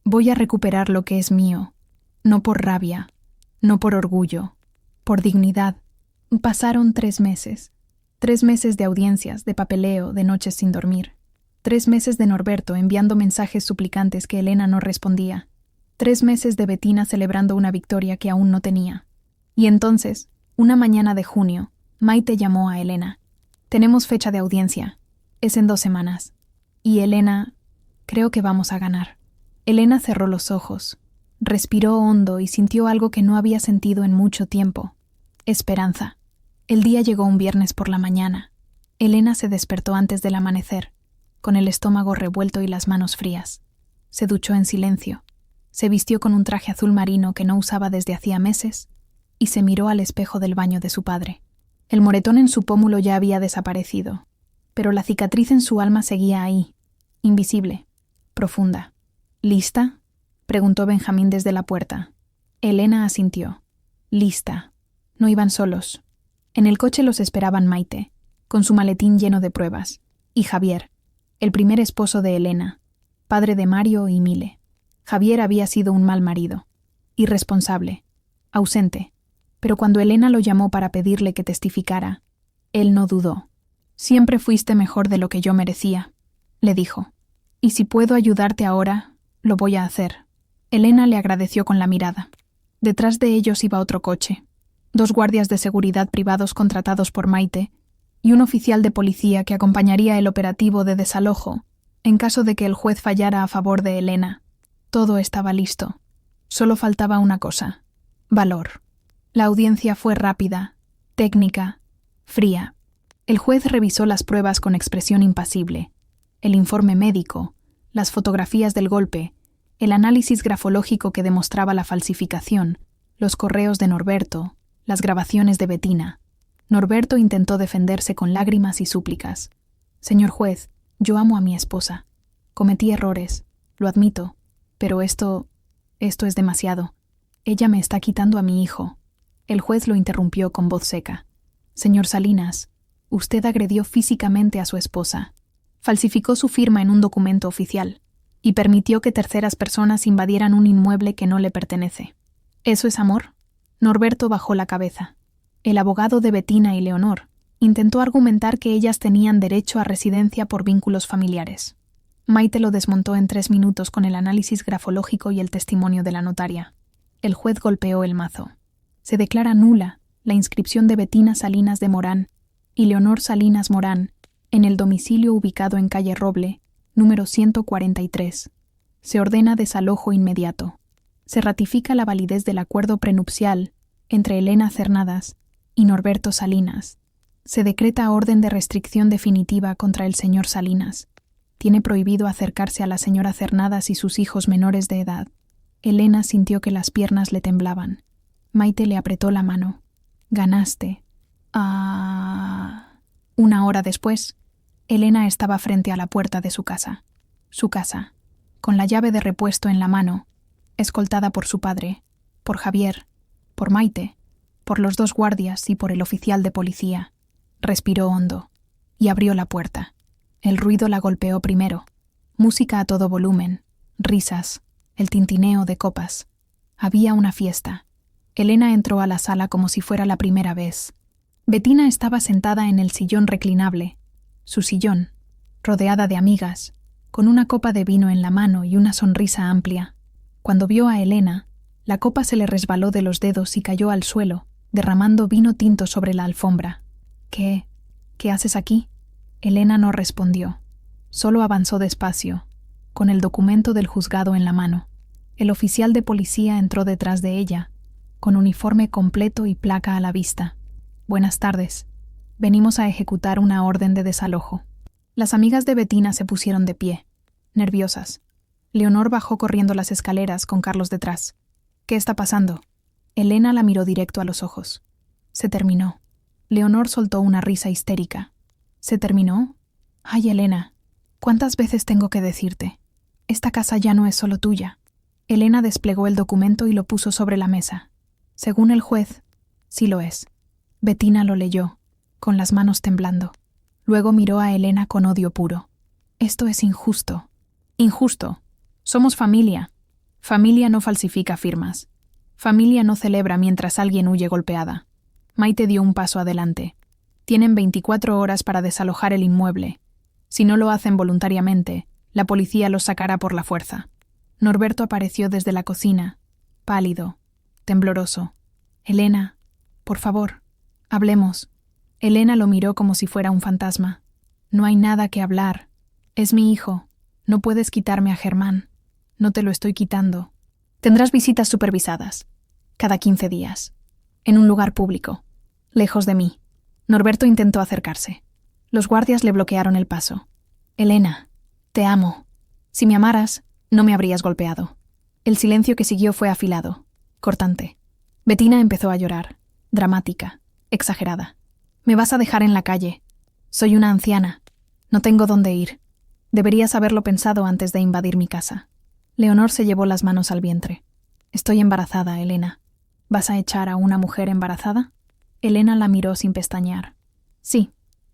voy a recuperar lo que es mío, no por rabia, no por orgullo, por dignidad. Pasaron 3 meses. 3 meses de audiencias, de papeleo, de noches sin dormir. 3 meses de Norberto enviando mensajes suplicantes que Elena no respondía. 3 meses de Bettina celebrando una victoria que aún no tenía. Y entonces, una mañana de junio, Maite llamó a Elena. Tenemos fecha de audiencia. Es en 2 semanas. Y Elena, creo que vamos a ganar. Elena cerró los ojos, respiró hondo y sintió algo que no había sentido en mucho tiempo: esperanza. El día llegó un viernes por la mañana. Elena se despertó antes del amanecer, con el estómago revuelto y las manos frías. Se duchó en silencio, se vistió con un traje azul marino que no usaba desde hacía meses y se miró al espejo del baño de su padre. El moretón en su pómulo ya había desaparecido, pero la cicatriz en su alma seguía ahí, invisible, profunda. ¿Lista?, preguntó Benjamín desde la puerta. Elena asintió. Lista. No iban solos. En el coche los esperaban Maite, con su maletín lleno de pruebas, y Javier, el primer esposo de Elena, padre de Mario y Mile. Javier había sido un mal marido, irresponsable, ausente, pero cuando Elena lo llamó para pedirle que testificara, él no dudó. Siempre fuiste mejor de lo que yo merecía, le dijo, y si puedo ayudarte ahora, lo voy a hacer. Elena le agradeció con la mirada. Detrás de ellos iba otro coche, 2 guardias de seguridad privados contratados por Maite y un oficial de policía que acompañaría el operativo de desalojo en caso de que el juez fallara a favor de Elena. Todo estaba listo. Solo faltaba una cosa: valor. La audiencia fue rápida, técnica, fría. El juez revisó las pruebas con expresión impasible. El informe médico, las fotografías del golpe, el análisis grafológico que demostraba la falsificación, los correos de Norberto, las grabaciones de Bettina. Norberto intentó defenderse con lágrimas y súplicas. Señor juez, yo amo a mi esposa. Cometí errores, lo admito, pero esto es demasiado. Ella me está quitando a mi hijo. El juez lo interrumpió con voz seca. Señor Salinas, usted agredió físicamente a su esposa. Falsificó su firma en un documento oficial y permitió que terceras personas invadieran un inmueble que no le pertenece. ¿Eso es amor? Norberto bajó la cabeza. El abogado de Bettina y Leonor intentó argumentar que ellas tenían derecho a residencia por vínculos familiares. Maite lo desmontó en 3 minutos con el análisis grafológico y el testimonio de la notaria. El juez golpeó el mazo. Se declara nula la inscripción de Bettina Salinas de Morán y Leonor Salinas Morán en el domicilio ubicado en calle Roble, número 143. Se ordena desalojo inmediato. Se ratifica la validez del acuerdo prenupcial entre Elena Cernadas y Norberto Salinas. Se decreta orden de restricción definitiva contra el señor Salinas. Tiene prohibido acercarse a la señora Cernadas y sus hijos menores de edad. Elena sintió que las piernas le temblaban. Maite le apretó la mano. Ganaste. Ah. 1 hora después, Elena estaba frente a la puerta de su casa. Su casa, con la llave de repuesto en la mano, escoltada por su padre, por Javier, por Maite, por los 2 guardias y por el oficial de policía. Respiró hondo y abrió la puerta. El ruido la golpeó primero. Música a todo volumen, risas, el tintineo de copas. Había una fiesta. Elena entró a la sala como si fuera la primera vez. Bettina estaba sentada en el sillón reclinable, su sillón, rodeada de amigas, con una copa de vino en la mano y una sonrisa amplia. Cuando vio a Elena, la copa se le resbaló de los dedos y cayó al suelo, derramando vino tinto sobre la alfombra. ¿Qué haces aquí? Elena no respondió. Solo avanzó despacio, con el documento del juzgado en la mano. El oficial de policía entró detrás de ella, con uniforme completo y placa a la vista. Buenas tardes. Venimos a ejecutar una orden de desalojo. Las amigas de Bettina se pusieron de pie, nerviosas. Leonor bajó corriendo las escaleras con Carlos detrás. ¿Qué está pasando? Elena la miró directo a los ojos. Se terminó. Leonor soltó una risa histérica. ¿Se terminó? Ay, Elena, ¿cuántas veces tengo que decirte? Esta casa ya no es solo tuya. Elena desplegó el documento y lo puso sobre la mesa. Según el juez, sí lo es. Bettina lo leyó, con las manos temblando. Luego miró a Elena con odio puro. Esto es injusto. Injusto. Somos familia. Familia no falsifica firmas. Familia no celebra mientras alguien huye golpeada. Maite dio un paso adelante. Tienen 24 horas para desalojar el inmueble. Si no lo hacen voluntariamente, la policía los sacará por la fuerza. Norberto apareció desde la cocina, pálido, tembloroso. Elena, por favor, hablemos. Elena lo miró como si fuera un fantasma. No hay nada que hablar. Es mi hijo. No puedes quitarme a Germán. No te lo estoy quitando. Tendrás visitas supervisadas, cada 15 días, en un lugar público, lejos de mí. Norberto intentó acercarse. Los guardias le bloquearon el paso. Elena, te amo. Si me amaras, no me habrías golpeado. El silencio que siguió fue afilado, cortante. Bettina empezó a llorar, dramática, exagerada. Me vas a dejar en la calle. Soy una anciana. No tengo dónde ir. Deberías haberlo pensado antes de invadir mi casa. Leonor se llevó las manos al vientre. Estoy embarazada, Elena. ¿Vas a echar a una mujer embarazada? Elena la miró sin pestañear. Sí.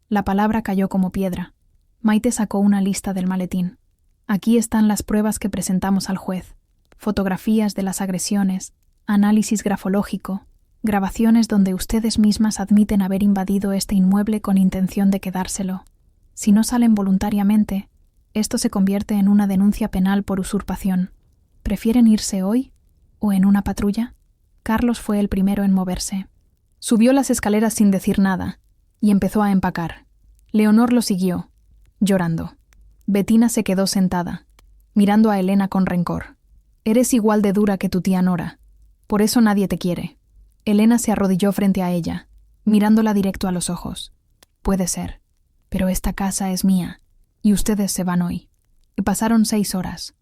La palabra cayó como piedra. Maite sacó una lista del maletín. Aquí están las pruebas que presentamos al juez. Fotografías de las agresiones, análisis grafológico, grabaciones donde ustedes mismas admiten haber invadido este inmueble con intención de quedárselo. Si no salen voluntariamente, esto se convierte en una denuncia penal por usurpación. ¿Prefieren irse hoy o en una patrulla? Carlos fue el primero en moverse. Subió las escaleras sin decir nada y empezó a empacar. Leonor lo siguió, llorando. Bettina se quedó sentada, mirando a Elena con rencor. Eres igual de dura que tu tía Nora. Por eso nadie te quiere. Elena se arrodilló frente a ella, mirándola directo a los ojos. Puede ser, pero esta casa es mía, y ustedes se van hoy. Y pasaron 6 horas.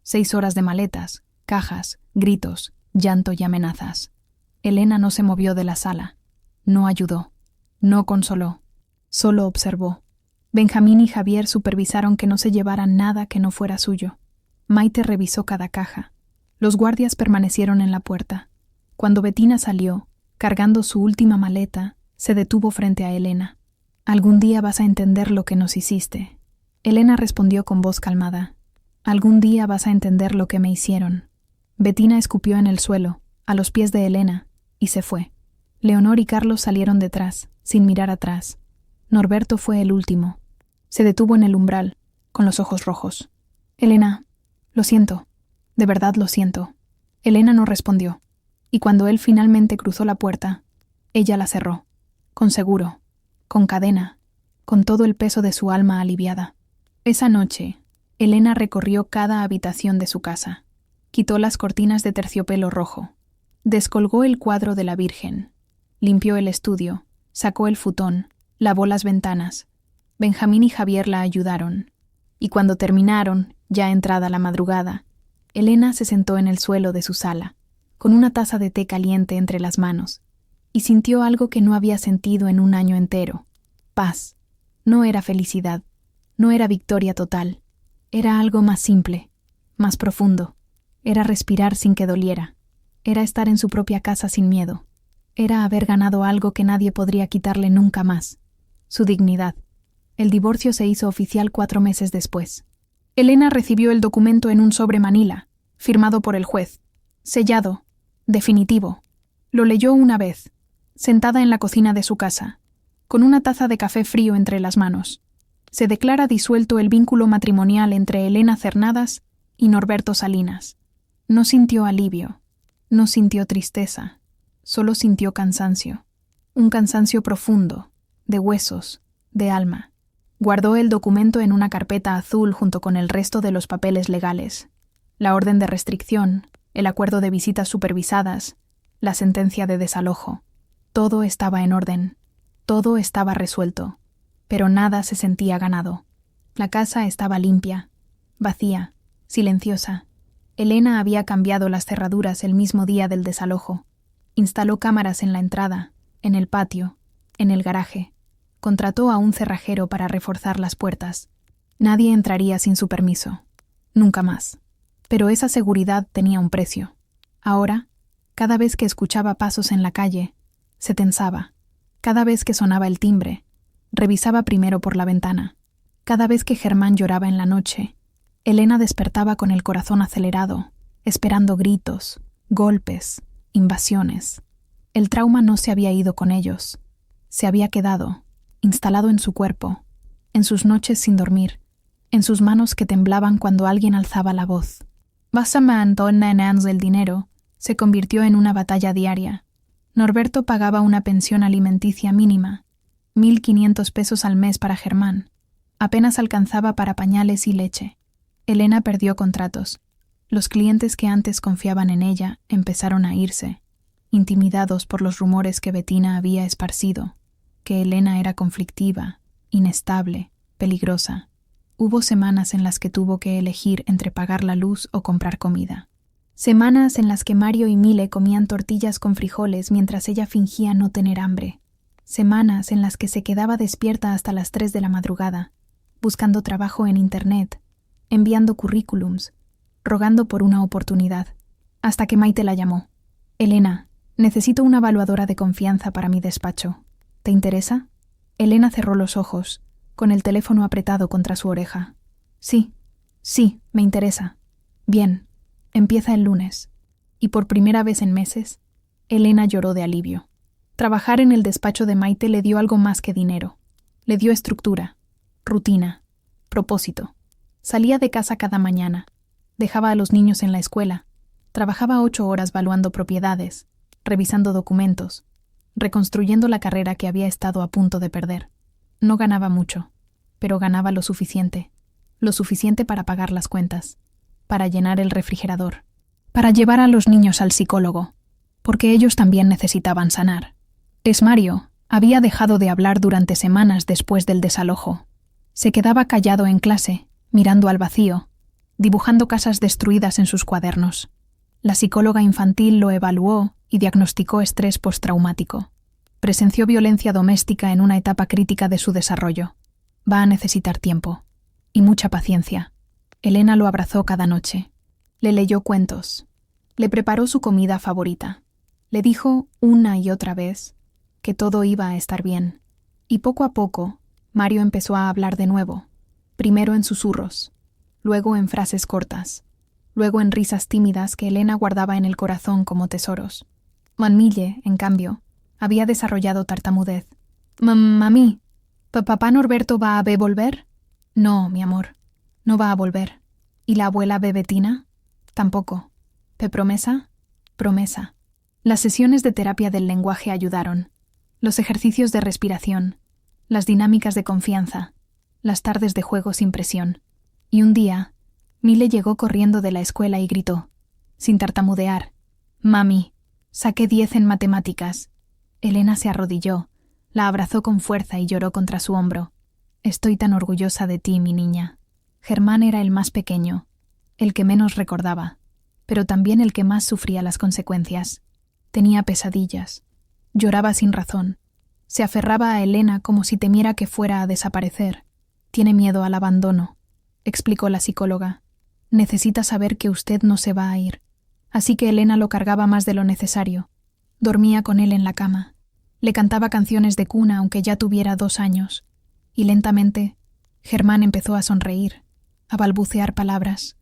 6 horas de maletas, cajas, gritos, llanto y amenazas. Elena no se movió de la sala. No ayudó. No consoló. Solo observó. Benjamín y Javier supervisaron que no se llevaran nada que no fuera suyo. Maite revisó cada caja. Los guardias permanecieron en la puerta. Cuando Bettina salió, cargando su última maleta, se detuvo frente a Elena. «Algún día vas a entender lo que nos hiciste». Elena respondió con voz calmada. «Algún día vas a entender lo que me hicieron». Bettina escupió en el suelo, a los pies de Elena, y se fue. Leonor y Carlos salieron detrás, sin mirar atrás. Norberto fue el último. Se detuvo en el umbral, con los ojos rojos. «Elena, lo siento. De verdad lo siento». Elena no respondió, y cuando él finalmente cruzó la puerta, ella la cerró, con seguro, con cadena, con todo el peso de su alma aliviada. Esa noche, Elena recorrió cada habitación de su casa. Quitó las cortinas de terciopelo rojo. Descolgó el cuadro de la Virgen. Limpió el estudio, sacó el futón, lavó las ventanas. Benjamín y Javier la ayudaron. Y cuando terminaron, ya entrada la madrugada, Elena se sentó en el suelo de su sala, con una taza de té caliente entre las manos, y sintió algo que no había sentido en un año entero. Paz. No era felicidad. No era victoria total. Era algo más simple, más profundo. Era respirar sin que doliera. Era estar en su propia casa sin miedo. Era haber ganado algo que nadie podría quitarle nunca más. Su dignidad. El divorcio se hizo oficial 4 meses después. Elena recibió el documento en un sobre manila, firmado por el juez. Sellado. Definitivo. Lo leyó una vez, sentada en la cocina de su casa, con una taza de café frío entre las manos. Se declara disuelto el vínculo matrimonial entre Elena Cernadas y Norberto Salinas. No sintió alivio, no sintió tristeza, solo sintió cansancio. Un cansancio profundo, de huesos, de alma. Guardó el documento en una carpeta azul junto con el resto de los papeles legales. La orden de restricción, el acuerdo de visitas supervisadas, la sentencia de desalojo. Todo estaba en orden, todo estaba resuelto, pero nada se sentía ganado. La casa estaba limpia, vacía, silenciosa. Elena había cambiado las cerraduras el mismo día del desalojo. Instaló cámaras en la entrada, en el patio, en el garaje. Contrató a un cerrajero para reforzar las puertas. Nadie entraría sin su permiso. Nunca más. Pero esa seguridad tenía un precio. Ahora, cada vez que escuchaba pasos en la calle, se tensaba. Cada vez que sonaba el timbre, revisaba primero por la ventana. Cada vez que Germán lloraba en la noche, Elena despertaba con el corazón acelerado, esperando gritos, golpes, invasiones. El trauma no se había ido con ellos. Se había quedado, instalado en su cuerpo, en sus noches sin dormir, en sus manos que temblaban cuando alguien alzaba la voz. El dinero se convirtió en una batalla diaria. Norberto pagaba una pensión alimenticia mínima, 1.500 pesos al mes para Germán. Apenas alcanzaba para pañales y leche. Elena perdió contratos. Los clientes que antes confiaban en ella empezaron a irse, intimidados por los rumores que Bettina había esparcido, que Elena era conflictiva, inestable, peligrosa. Hubo semanas en las que tuvo que elegir entre pagar la luz o comprar comida. Semanas en las que Mario y Mile comían tortillas con frijoles mientras ella fingía no tener hambre. Semanas en las que se quedaba despierta hasta las 3 de la madrugada, buscando trabajo en Internet, enviando currículums, rogando por una oportunidad, hasta que Maite la llamó. «Elena, necesito una evaluadora de confianza para mi despacho. ¿Te interesa?» Elena cerró los ojos, con el teléfono apretado contra su oreja. Sí, me interesa. Bien, empieza el lunes. Y por primera vez en meses, Elena lloró de alivio. Trabajar en el despacho de Maite le dio algo más que dinero. Le dio estructura, rutina, propósito. Salía de casa cada mañana, dejaba a los niños en la escuela, trabajaba 8 horas valuando propiedades, revisando documentos, reconstruyendo la carrera que había estado a punto de perder. No ganaba mucho, pero ganaba lo suficiente para pagar las cuentas, para llenar el refrigerador, para llevar a los niños al psicólogo, porque ellos también necesitaban sanar. Mario había dejado de hablar durante semanas después del desalojo. Se quedaba callado en clase, mirando al vacío, dibujando casas destruidas en sus cuadernos. La psicóloga infantil lo evaluó y diagnosticó estrés postraumático. Presenció violencia doméstica en una etapa crítica de su desarrollo. Va a necesitar tiempo y mucha paciencia. Elena lo abrazó cada noche. Le leyó cuentos. Le preparó su comida favorita. Le dijo una y otra vez que todo iba a estar bien. Y poco a poco, Mario empezó a hablar de nuevo. Primero en susurros, luego en frases cortas, luego en risas tímidas que Elena guardaba en el corazón como tesoros. Mille, en cambio, había desarrollado tartamudez. «Mami, ¿papá Norberto va a volver?» «No, mi amor, no va a volver». «¿Y la abuela Bettina?» «Tampoco». «¿Pe promesa?» «Promesa». Las sesiones de terapia del lenguaje ayudaron. Los ejercicios de respiración, las dinámicas de confianza, las tardes de juego sin presión. Y un día, Mile llegó corriendo de la escuela y gritó, sin tartamudear: «Mami, saqué 10 en matemáticas». Elena se arrodilló, la abrazó con fuerza y lloró contra su hombro. «Estoy tan orgullosa de ti, mi niña». Germán era el más pequeño, el que menos recordaba, pero también el que más sufría las consecuencias. Tenía pesadillas, lloraba sin razón, se aferraba a Elena como si temiera que fuera a desaparecer. Tiene miedo al abandono. explicó la psicóloga. Necesita saber que usted no se va a ir. Así que Elena lo cargaba más de lo necesario. Dormía con él en la cama. Le cantaba canciones de cuna aunque ya tuviera 2 años. Y lentamente, Germán empezó a sonreír, a balbucear palabras,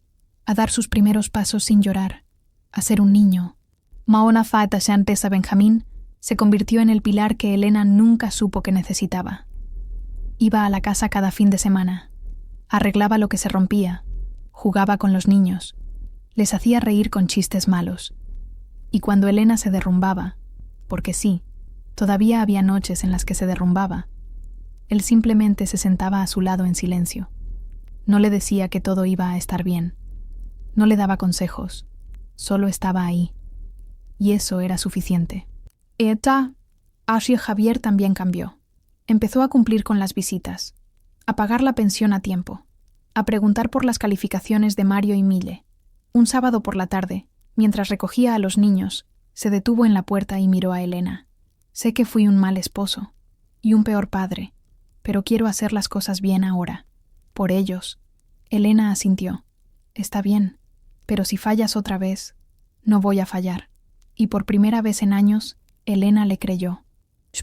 a dar sus primeros pasos sin llorar, a ser un niño. Maona Fata Shantesa Benjamín se convirtió en el pilar que Elena nunca supo que necesitaba. Iba a la casa cada fin de semana, arreglaba lo que se rompía, jugaba con los niños, les hacía reír con chistes malos. Y cuando Elena se derrumbaba, porque sí, todavía había noches en las que se derrumbaba, él simplemente se sentaba a su lado en silencio. No le decía que todo iba a estar bien. No le daba consejos, solo estaba ahí. Y eso era suficiente. Así Javier también cambió. Empezó a cumplir con las visitas, a pagar la pensión a tiempo, a preguntar por las calificaciones de Mario y Mile. Un sábado por la tarde, mientras recogía a los niños, se detuvo en la puerta y miró a Elena. Sé que fui un mal esposo y un peor padre, pero quiero hacer las cosas bien ahora. Por ellos. Elena asintió. Está bien, pero si fallas otra vez, no voy a fallar. Y por primera vez en años, Elena le creyó.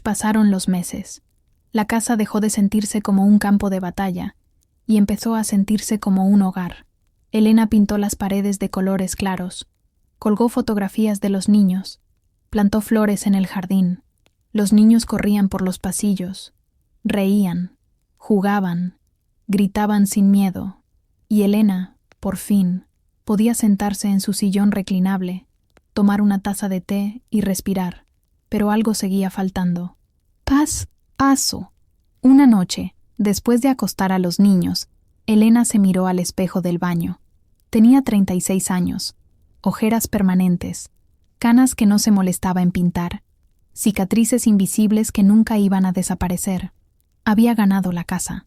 Pasaron los meses. La casa dejó de sentirse como un campo de batalla y empezó a sentirse como un hogar. Elena pintó las paredes de colores claros, colgó fotografías de los niños, plantó flores en el jardín. Los niños corrían por los pasillos, reían, jugaban, gritaban sin miedo, y Elena, por fin, podía sentarse en su sillón reclinable, tomar una taza de té y respirar, pero algo seguía faltando. Paso. Una noche, después de acostar a los niños, Elena se miró al espejo del baño. Tenía 36 años, ojeras permanentes, canas que no se molestaba en pintar, cicatrices invisibles que nunca iban a desaparecer. Había ganado la casa,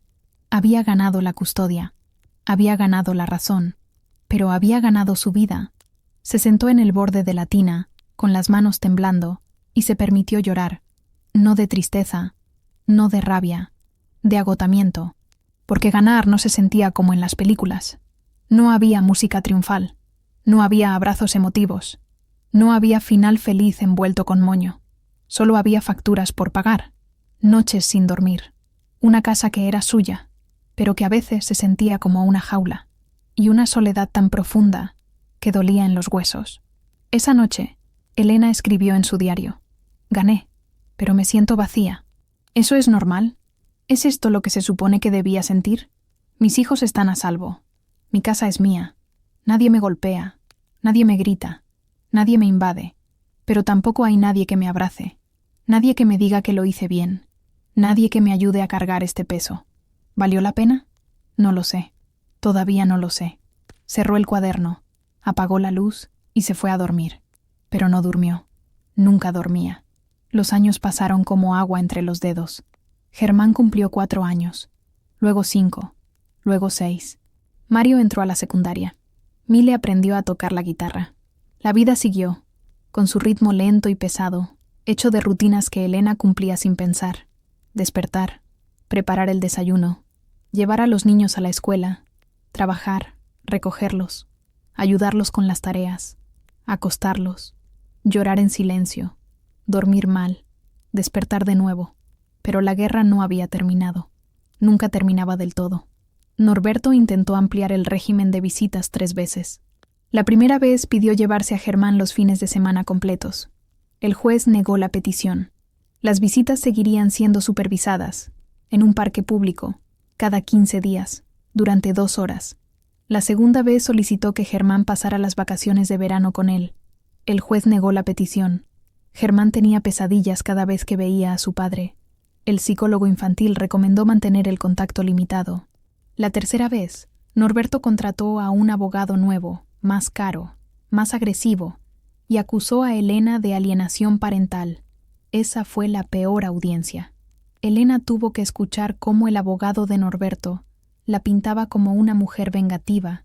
había ganado la custodia, había ganado la razón, pero había ganado su vida. Se sentó en el borde de la tina, con las manos temblando, y se permitió llorar, no de tristeza, no de rabia, de agotamiento, porque ganar no se sentía como en las películas. No había música triunfal, no había abrazos emotivos, no había final feliz envuelto con moño. Solo había facturas por pagar, noches sin dormir, una casa que era suya, pero que a veces se sentía como una jaula, y una soledad tan profunda que dolía en los huesos. Esa noche, Elena escribió en su diario: gané, pero me siento vacía. ¿Eso es normal? ¿Es esto lo que se supone que debía sentir? Mis hijos están a salvo. Mi casa es mía. Nadie me golpea. Nadie me grita. Nadie me invade. Pero tampoco hay nadie que me abrace. Nadie que me diga que lo hice bien. Nadie que me ayude a cargar este peso. ¿Valió la pena? No lo sé. Todavía no lo sé. Cerró el cuaderno, apagó la luz y se fue a dormir. Pero no durmió. Nunca dormía. Los años pasaron como agua entre los dedos. Germán cumplió 4 años, luego 5, luego 6. Mario entró a la secundaria. Mile aprendió a tocar la guitarra. La vida siguió, con su ritmo lento y pesado, hecho de rutinas que Elena cumplía sin pensar. Despertar, preparar el desayuno, llevar a los niños a la escuela, trabajar, recogerlos, ayudarlos con las tareas, acostarlos, llorar en silencio, dormir mal, despertar de nuevo. Pero la guerra no había terminado. Nunca terminaba del todo. Norberto intentó ampliar el régimen de visitas 3 veces. La primera vez pidió llevarse a Germán los fines de semana completos. El juez negó la petición. Las visitas seguirían siendo supervisadas, en un parque público, cada 15 días, durante 2 horas. La segunda vez solicitó que Germán pasara las vacaciones de verano con él. El juez negó la petición. Germán tenía pesadillas cada vez que veía a su padre. El psicólogo infantil recomendó mantener el contacto limitado. La tercera vez, Norberto contrató a un abogado nuevo, más caro, más agresivo, y acusó a Elena de alienación parental. Esa fue la peor audiencia. Elena tuvo que escuchar cómo el abogado de Norberto la pintaba como una mujer vengativa,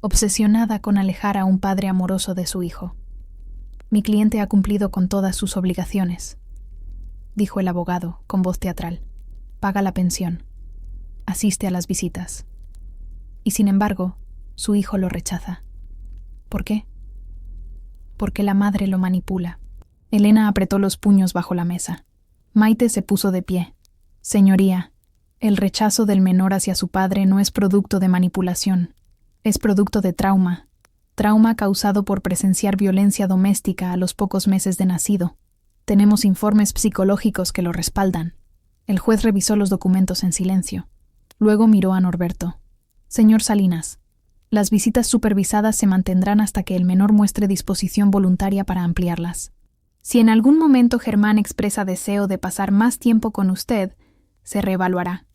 obsesionada con alejar a un padre amoroso de su hijo. Mi cliente ha cumplido con todas sus obligaciones, dijo el abogado con voz teatral. Paga la pensión. Asiste a las visitas. Y sin embargo, su hijo lo rechaza. ¿Por qué? Porque la madre lo manipula. Elena apretó los puños bajo la mesa. Maite se puso de pie. Señoría, el rechazo del menor hacia su padre no es producto de manipulación. Es producto de trauma. Trauma causado por presenciar violencia doméstica a los pocos meses de nacido. Tenemos informes psicológicos que lo respaldan. El juez revisó los documentos en silencio. Luego miró a Norberto. Señor Salinas, las visitas supervisadas se mantendrán hasta que el menor muestre disposición voluntaria para ampliarlas. Si en algún momento Germán expresa deseo de pasar más tiempo con usted, se reevaluará.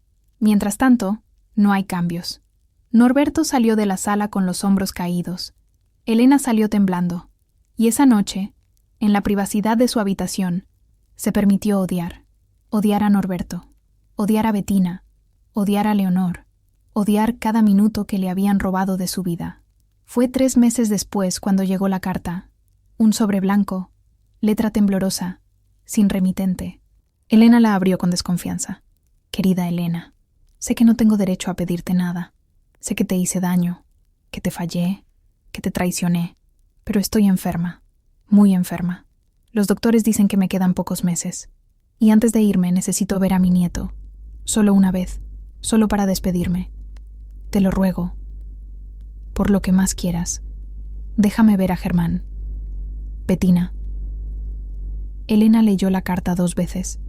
Mientras tanto, no hay cambios. Norberto salió de la sala con los hombros caídos. Elena salió temblando. Y esa noche, en la privacidad de su habitación, se permitió odiar. Odiar a Norberto. Odiar a Bettina. Odiar a Leonor. Odiar cada minuto que le habían robado de su vida. Fue 3 meses después cuando llegó la carta. Un sobre blanco, letra temblorosa, sin remitente. Elena la abrió con desconfianza. Querida Elena, sé que no tengo derecho a pedirte nada. Sé que te hice daño, que te fallé, que te traicioné, pero estoy enferma, muy enferma. Los doctores dicen que me quedan pocos meses. Y antes de irme necesito ver a mi nieto. Solo una vez, solo para despedirme. Te lo ruego. Por lo que más quieras, déjame ver a Germán. Bettina. Elena leyó la carta 2 veces.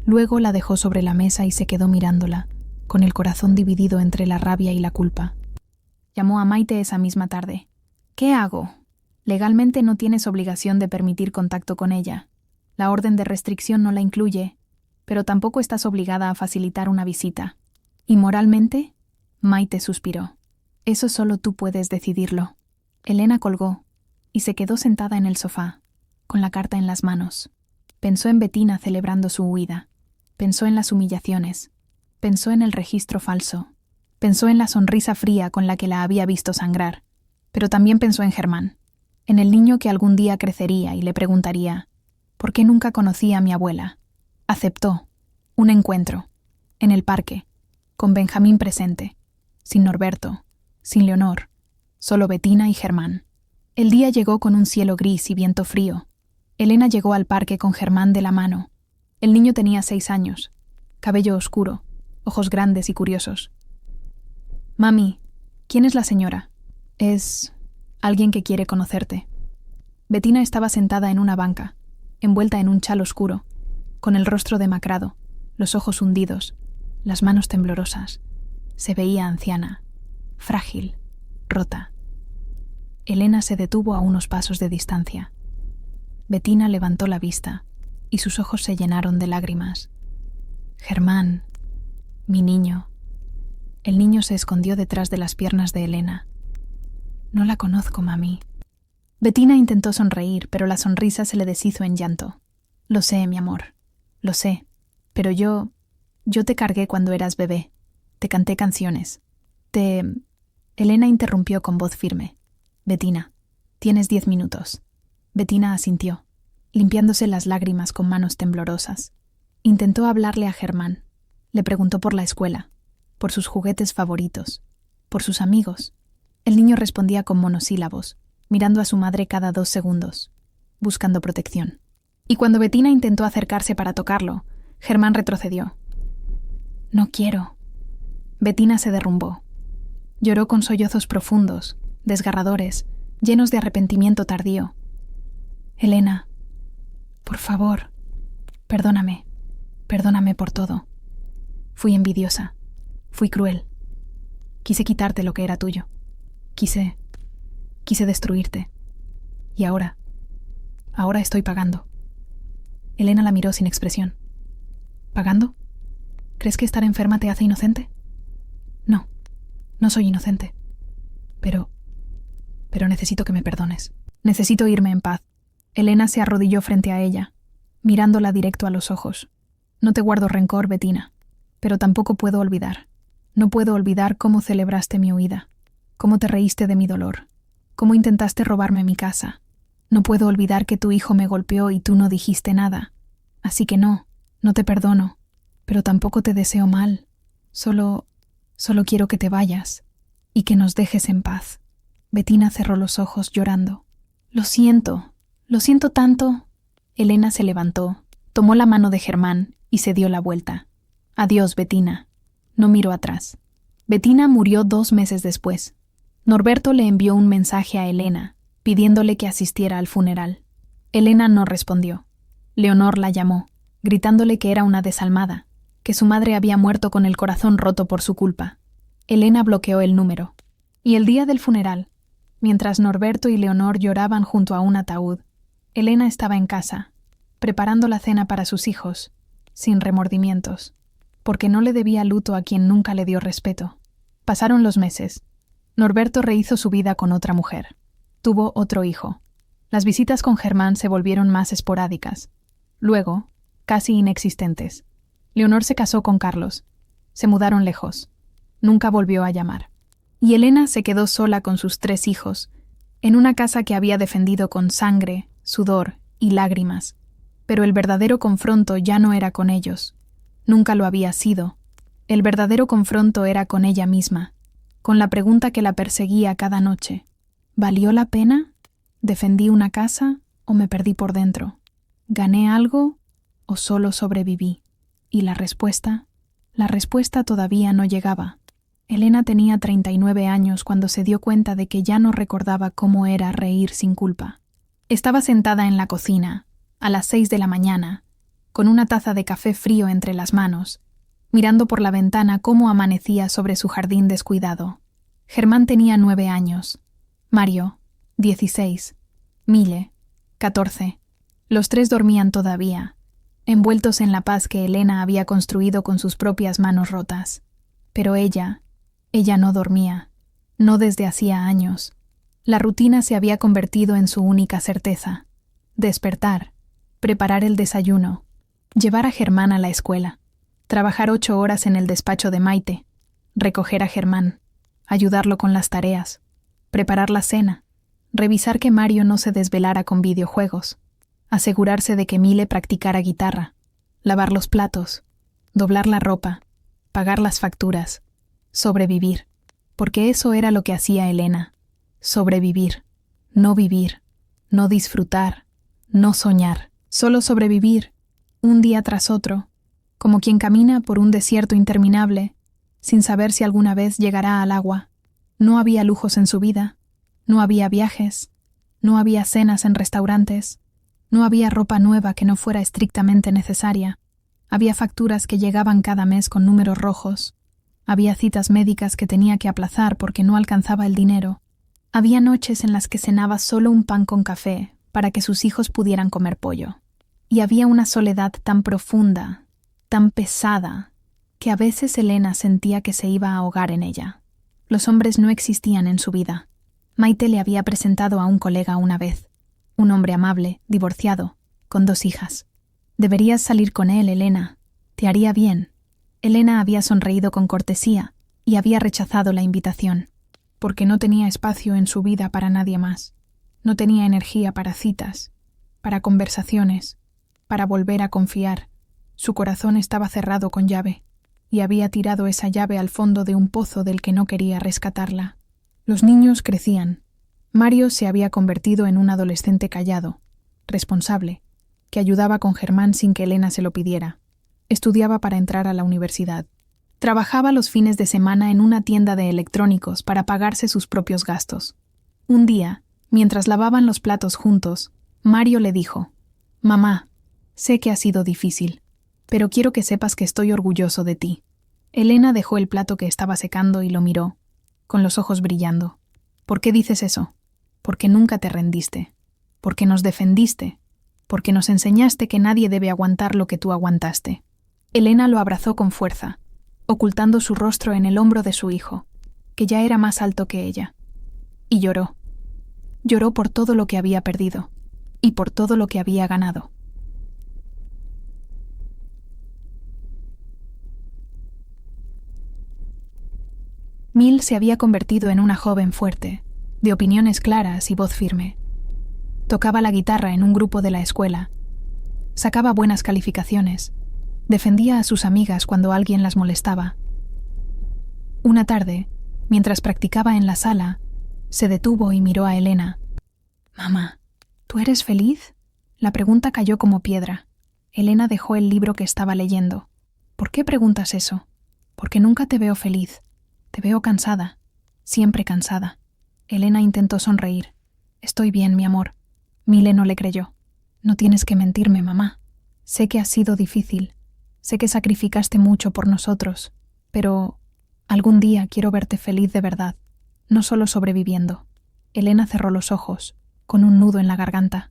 Luego la dejó sobre la mesa y se quedó mirándola, con el corazón dividido entre la rabia y la culpa. Llamó a Maite esa misma tarde. ¿Qué hago? Legalmente no tienes obligación de permitir contacto con ella. La orden de restricción no la incluye, pero tampoco estás obligada a facilitar una visita. ¿Y moralmente? Maite suspiró. Eso solo tú puedes decidirlo. Elena colgó y se quedó sentada en el sofá, con la carta en las manos. Pensó en Bettina celebrando su huida. Pensó en las humillaciones. Pensó en el registro falso. Pensó en la sonrisa fría con la que la había visto sangrar. Pero también pensó en Germán, en el niño que algún día crecería y le preguntaría: ¿por qué nunca conocí a mi abuela? Aceptó. Un encuentro. En el parque. Con Benjamín presente. Sin Norberto. Sin Leonor. Solo Bettina y Germán. El día llegó con un cielo gris y viento frío. Elena llegó al parque con Germán de la mano. El niño tenía 6 años. Cabello oscuro. Ojos grandes y curiosos. Mami, ¿quién es la señora? Es alguien que quiere conocerte. Bettina estaba sentada en una banca, envuelta en un chal oscuro, con el rostro demacrado, los ojos hundidos, las manos temblorosas. Se veía anciana, frágil, rota. Elena se detuvo a unos pasos de distancia. Bettina levantó la vista y sus ojos se llenaron de lágrimas. Germán, mi niño. El niño se escondió detrás de las piernas de Elena. No la conozco, mami. Bettina intentó sonreír, pero la sonrisa se le deshizo en llanto. Lo sé, mi amor, lo sé, pero yo te cargué cuando eras bebé. Te canté canciones. Elena interrumpió con voz firme. Bettina, tienes 10 minutos. Bettina asintió, limpiándose las lágrimas con manos temblorosas. Intentó hablarle a Germán. Le preguntó por la escuela, por sus juguetes favoritos, por sus amigos. El niño respondía con monosílabos, mirando a su madre cada 2 segundos, buscando protección. Y cuando Bettina intentó acercarse para tocarlo, Germán retrocedió. No quiero. Bettina se derrumbó. Lloró con sollozos profundos, desgarradores, llenos de arrepentimiento tardío. Elena, por favor, perdóname por todo. Fui envidiosa, fui cruel. Quise quitarte lo que era tuyo. Quise destruirte. Y ahora estoy pagando. Elena la miró sin expresión. ¿Pagando? ¿Crees que estar enferma te hace inocente? No soy inocente. Pero necesito que me perdones. Necesito irme en paz. Elena se arrodilló frente a ella, mirándola directo a los ojos. No te guardo rencor, Bettina, pero tampoco puedo olvidar. No puedo olvidar cómo celebraste mi huida, cómo te reíste de mi dolor, cómo intentaste robarme mi casa. No puedo olvidar que tu hijo me golpeó y tú no dijiste nada. Así que no te perdono, pero tampoco te deseo mal. Solo quiero que te vayas. Y que nos dejes en paz. Bettina cerró los ojos llorando. Lo siento tanto. Elena se levantó, tomó la mano de Germán y se dio la vuelta. Adiós, Bettina. No miró atrás. Bettina murió 2 meses después. Norberto le envió un mensaje a Elena, pidiéndole que asistiera al funeral. Elena no respondió. Leonor la llamó, gritándole que era una desalmada, que su madre había muerto con el corazón roto por su culpa. Elena bloqueó el número. Y el día del funeral, mientras Norberto y Leonor lloraban junto a un ataúd, Elena estaba en casa, preparando la cena para sus hijos, sin remordimientos, porque no le debía luto a quien nunca le dio respeto. Pasaron los meses. Norberto rehizo su vida con otra mujer. Tuvo otro hijo. Las visitas con Germán se volvieron más esporádicas. Luego, casi inexistentes. Leonor se casó con Carlos. Se mudaron lejos. Nunca volvió a llamar. Y Elena se quedó sola con sus 3 hijos, en una casa que había defendido con sangre, sudor y lágrimas. Pero el verdadero confronto ya no era con ellos. Nunca lo había sido. El verdadero confronto era con ella misma, con la pregunta que la perseguía cada noche. ¿Valió la pena? ¿Defendí una casa o me perdí por dentro? ¿Gané algo o solo sobreviví? Y la respuesta todavía no llegaba. Elena tenía 39 años cuando se dio cuenta de que ya no recordaba cómo era reír sin culpa. Estaba sentada en la cocina, a las 6 de la mañana, con una taza de café frío entre las manos, mirando por la ventana cómo amanecía sobre su jardín descuidado. Germán tenía 9 años, Mario, 16, Mille, 14. Los 3 dormían todavía, envueltos en la paz que Elena había construido con sus propias manos rotas. Pero ella no dormía, no desde hacía años. La rutina se había convertido en su única certeza. Despertar, preparar el desayuno, llevar a Germán a la escuela, trabajar 8 horas en el despacho de Maite, recoger a Germán, ayudarlo con las tareas, preparar la cena, revisar que Mario no se desvelara con videojuegos, asegurarse de que Mille practicara guitarra, lavar los platos, doblar la ropa, pagar las facturas, sobrevivir, porque eso era lo que hacía Elena, sobrevivir, no vivir, no disfrutar, no soñar, solo sobrevivir, un día tras otro, como quien camina por un desierto interminable, sin saber si alguna vez llegará al agua. No había lujos en su vida, no había viajes, no había cenas en restaurantes, no había ropa nueva que no fuera estrictamente necesaria, había facturas que llegaban cada mes con números rojos, había citas médicas que tenía que aplazar porque no alcanzaba el dinero, había noches en las que cenaba solo un pan con café para que sus hijos pudieran comer pollo. Y había una soledad tan profunda, tan pesada, que a veces Elena sentía que se iba a ahogar en ella. Los hombres no existían en su vida. Maite le había presentado a un colega una vez, un hombre amable, divorciado, con 2 hijas. Deberías salir con él, Elena. Te haría bien. Elena había sonreído con cortesía y había rechazado la invitación, porque no tenía espacio en su vida para nadie más. No tenía energía para citas, para conversaciones, para volver a confiar. Su corazón estaba cerrado con llave, y había tirado esa llave al fondo de un pozo del que no quería rescatarla. Los niños crecían. Mario se había convertido en un adolescente callado, responsable, que ayudaba con Germán sin que Elena se lo pidiera. Estudiaba para entrar a la universidad. Trabajaba los fines de semana en una tienda de electrónicos para pagarse sus propios gastos. Un día, mientras lavaban los platos juntos, Mario le dijo: «Mamá, sé que ha sido difícil, pero quiero que sepas que estoy orgulloso de ti». Elena dejó el plato que estaba secando y lo miró, con los ojos brillando. «¿Por qué dices eso? Porque nunca te rendiste, porque nos defendiste, porque nos enseñaste que nadie debe aguantar lo que tú aguantaste». Elena lo abrazó con fuerza, ocultando su rostro en el hombro de su hijo, que ya era más alto que ella, y lloró. Lloró por todo lo que había perdido y por todo lo que había ganado. Mille se había convertido en una joven fuerte, de opiniones claras y voz firme. Tocaba la guitarra en un grupo de la escuela. Sacaba buenas calificaciones. Defendía a sus amigas cuando alguien las molestaba. Una tarde, Mientras practicaba en la sala, se detuvo y miró a Elena. «Mamá, ¿tú eres feliz?». La pregunta cayó como piedra. Elena dejó el libro que estaba leyendo. «¿Por qué preguntas eso?». «Porque nunca te veo feliz. Te veo cansada. Siempre cansada». Elena intentó sonreír. «Estoy bien, mi amor». Mile no le creyó. «No tienes que mentirme, mamá. Sé que ha sido difícil. Sé que sacrificaste mucho por nosotros. Pero algún día quiero verte feliz de verdad, no solo sobreviviendo». Elena cerró los ojos, con un nudo en la garganta.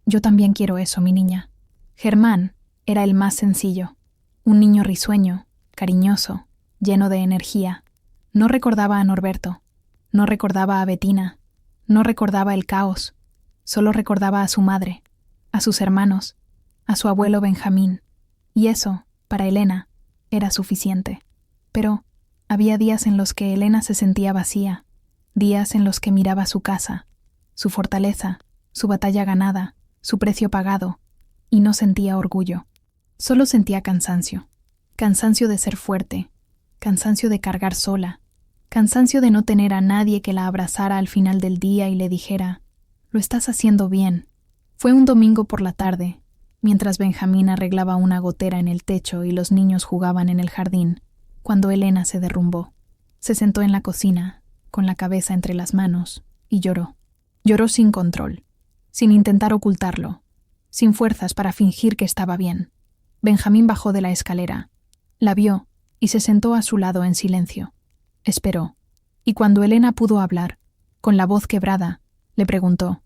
«Yo también quiero eso, mi niña». Germán era el más sencillo. Un niño risueño, cariñoso, lleno de energía. No recordaba a Norberto. No recordaba a Bettina. No recordaba el caos. Solo recordaba a su madre, a sus hermanos, a su abuelo Benjamín. Y eso, para Elena, era suficiente. Pero había días en los que Elena se sentía vacía, días en los que miraba su casa, su fortaleza, su batalla ganada, su precio pagado, y no sentía orgullo. Solo sentía cansancio. Cansancio de ser fuerte, cansancio de cargar sola, cansancio de no tener a nadie que la abrazara al final del día y le dijera: «Lo estás haciendo bien». Fue un domingo por la tarde, mientras Benjamín arreglaba una gotera en el techo y los niños jugaban en el jardín, cuando Elena se derrumbó. Se sentó en la cocina, con la cabeza entre las manos, y lloró. Lloró sin control, sin intentar ocultarlo, sin fuerzas para fingir que estaba bien. Benjamín bajó de la escalera, la vio y se sentó a su lado en silencio. Esperó, y cuando Elena pudo hablar, con la voz quebrada, le preguntó: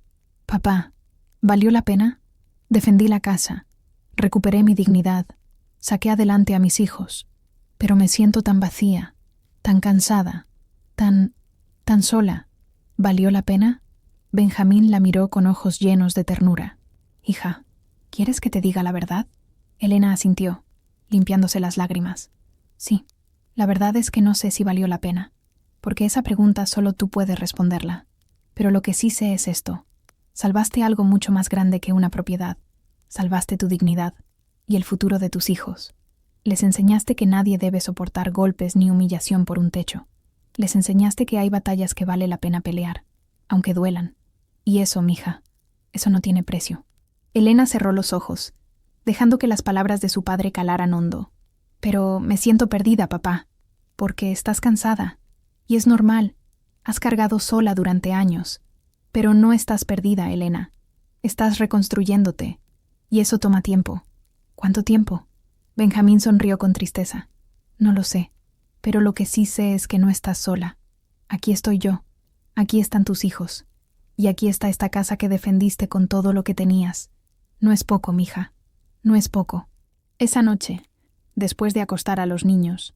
«Papá, ¿valió la pena? Defendí la casa, recuperé mi dignidad, saqué adelante a mis hijos, pero me siento tan vacía, tan cansada, tan sola. ¿Valió la pena?». Benjamín la miró con ojos llenos de ternura. «Hija, ¿quieres que te diga la verdad?». Elena asintió, limpiándose las lágrimas. «Sí, la verdad es que no sé si valió la pena, porque esa pregunta solo tú puedes responderla. Pero lo que sí sé es esto: salvaste algo mucho más grande que una propiedad. Salvaste tu dignidad y el futuro de tus hijos. Les enseñaste que nadie debe soportar golpes ni humillación por un techo. Les enseñaste que hay batallas que vale la pena pelear, aunque duelan. Y eso, mija, eso no tiene precio». Elena cerró los ojos, dejando que las palabras de su padre calaran hondo. «Pero me siento perdida, papá, porque estás cansada. Y es normal. Has cargado sola durante años. Pero no estás perdida, Elena. Estás reconstruyéndote. Y eso toma tiempo». «¿Cuánto tiempo?». Benjamín sonrió con tristeza. «No lo sé, pero lo que sí sé es que no estás sola. Aquí estoy yo. Aquí están tus hijos. Y aquí está esta casa que defendiste con todo lo que tenías. No es poco, mija. No es poco». Esa noche, después de acostar a los niños,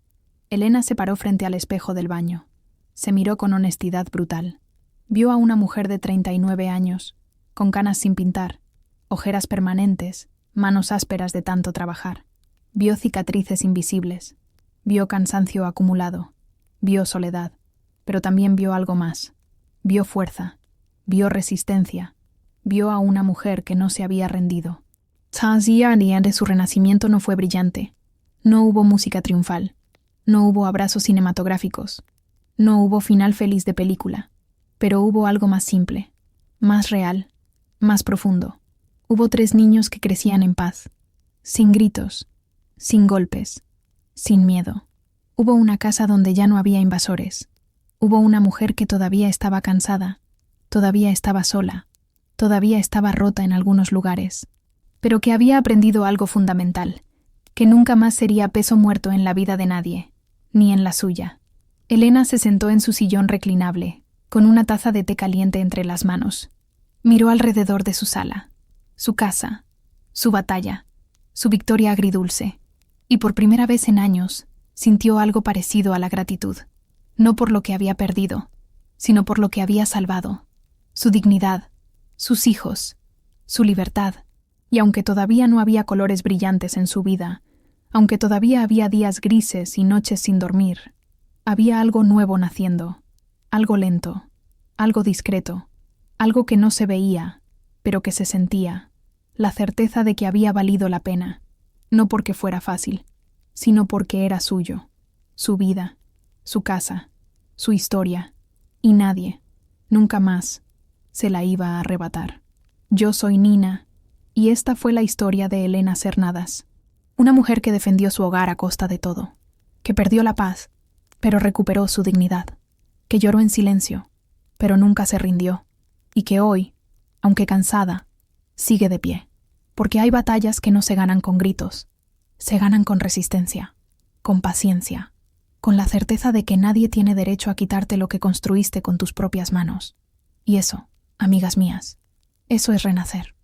Elena se paró frente al espejo del baño. Se miró con honestidad brutal. Vio a una mujer de 39 años, con canas sin pintar, ojeras permanentes, manos ásperas de tanto trabajar. Vio cicatrices invisibles. Vio cansancio acumulado. Vio soledad. Pero también vio algo más. Vio fuerza. Vio resistencia. Vio a una mujer que no se había rendido. Tazia de su renacimiento no fue brillante. No hubo música triunfal. No hubo abrazos cinematográficos. No hubo final feliz de película. Pero hubo algo más simple, más real, más profundo. Hubo 3 niños que crecían en paz, sin gritos, sin golpes, sin miedo. Hubo una casa donde ya no había invasores. Hubo una mujer que todavía estaba cansada, todavía estaba sola, todavía estaba rota en algunos lugares, pero que había aprendido algo fundamental, que nunca más sería peso muerto en la vida de nadie, ni en la suya. Elena se sentó en su sillón reclinable, con una taza de té caliente entre las manos. Miró alrededor de su sala, su casa, su batalla, su victoria agridulce, y por primera vez en años sintió algo parecido a la gratitud, no por lo que había perdido, sino por lo que había salvado, su dignidad, sus hijos, su libertad. Y aunque todavía no había colores brillantes en su vida, aunque todavía había días grises y noches sin dormir, había algo nuevo naciendo, algo lento, algo discreto, algo que no se veía, pero que se sentía, la certeza de que había valido la pena, no porque fuera fácil, sino porque era suyo, su vida, su casa, su historia, y nadie, nunca más, se la iba a arrebatar. Yo soy Nina, y esta fue la historia de Elena Cernadas, una mujer que defendió su hogar a costa de todo, que perdió la paz, pero recuperó su dignidad, que lloró en silencio, pero nunca se rindió, y que hoy, aunque cansada, sigue de pie, porque hay batallas que no se ganan con gritos, se ganan con resistencia, con paciencia, con la certeza de que nadie tiene derecho a quitarte lo que construiste con tus propias manos. Y eso, amigas mías, eso es renacer.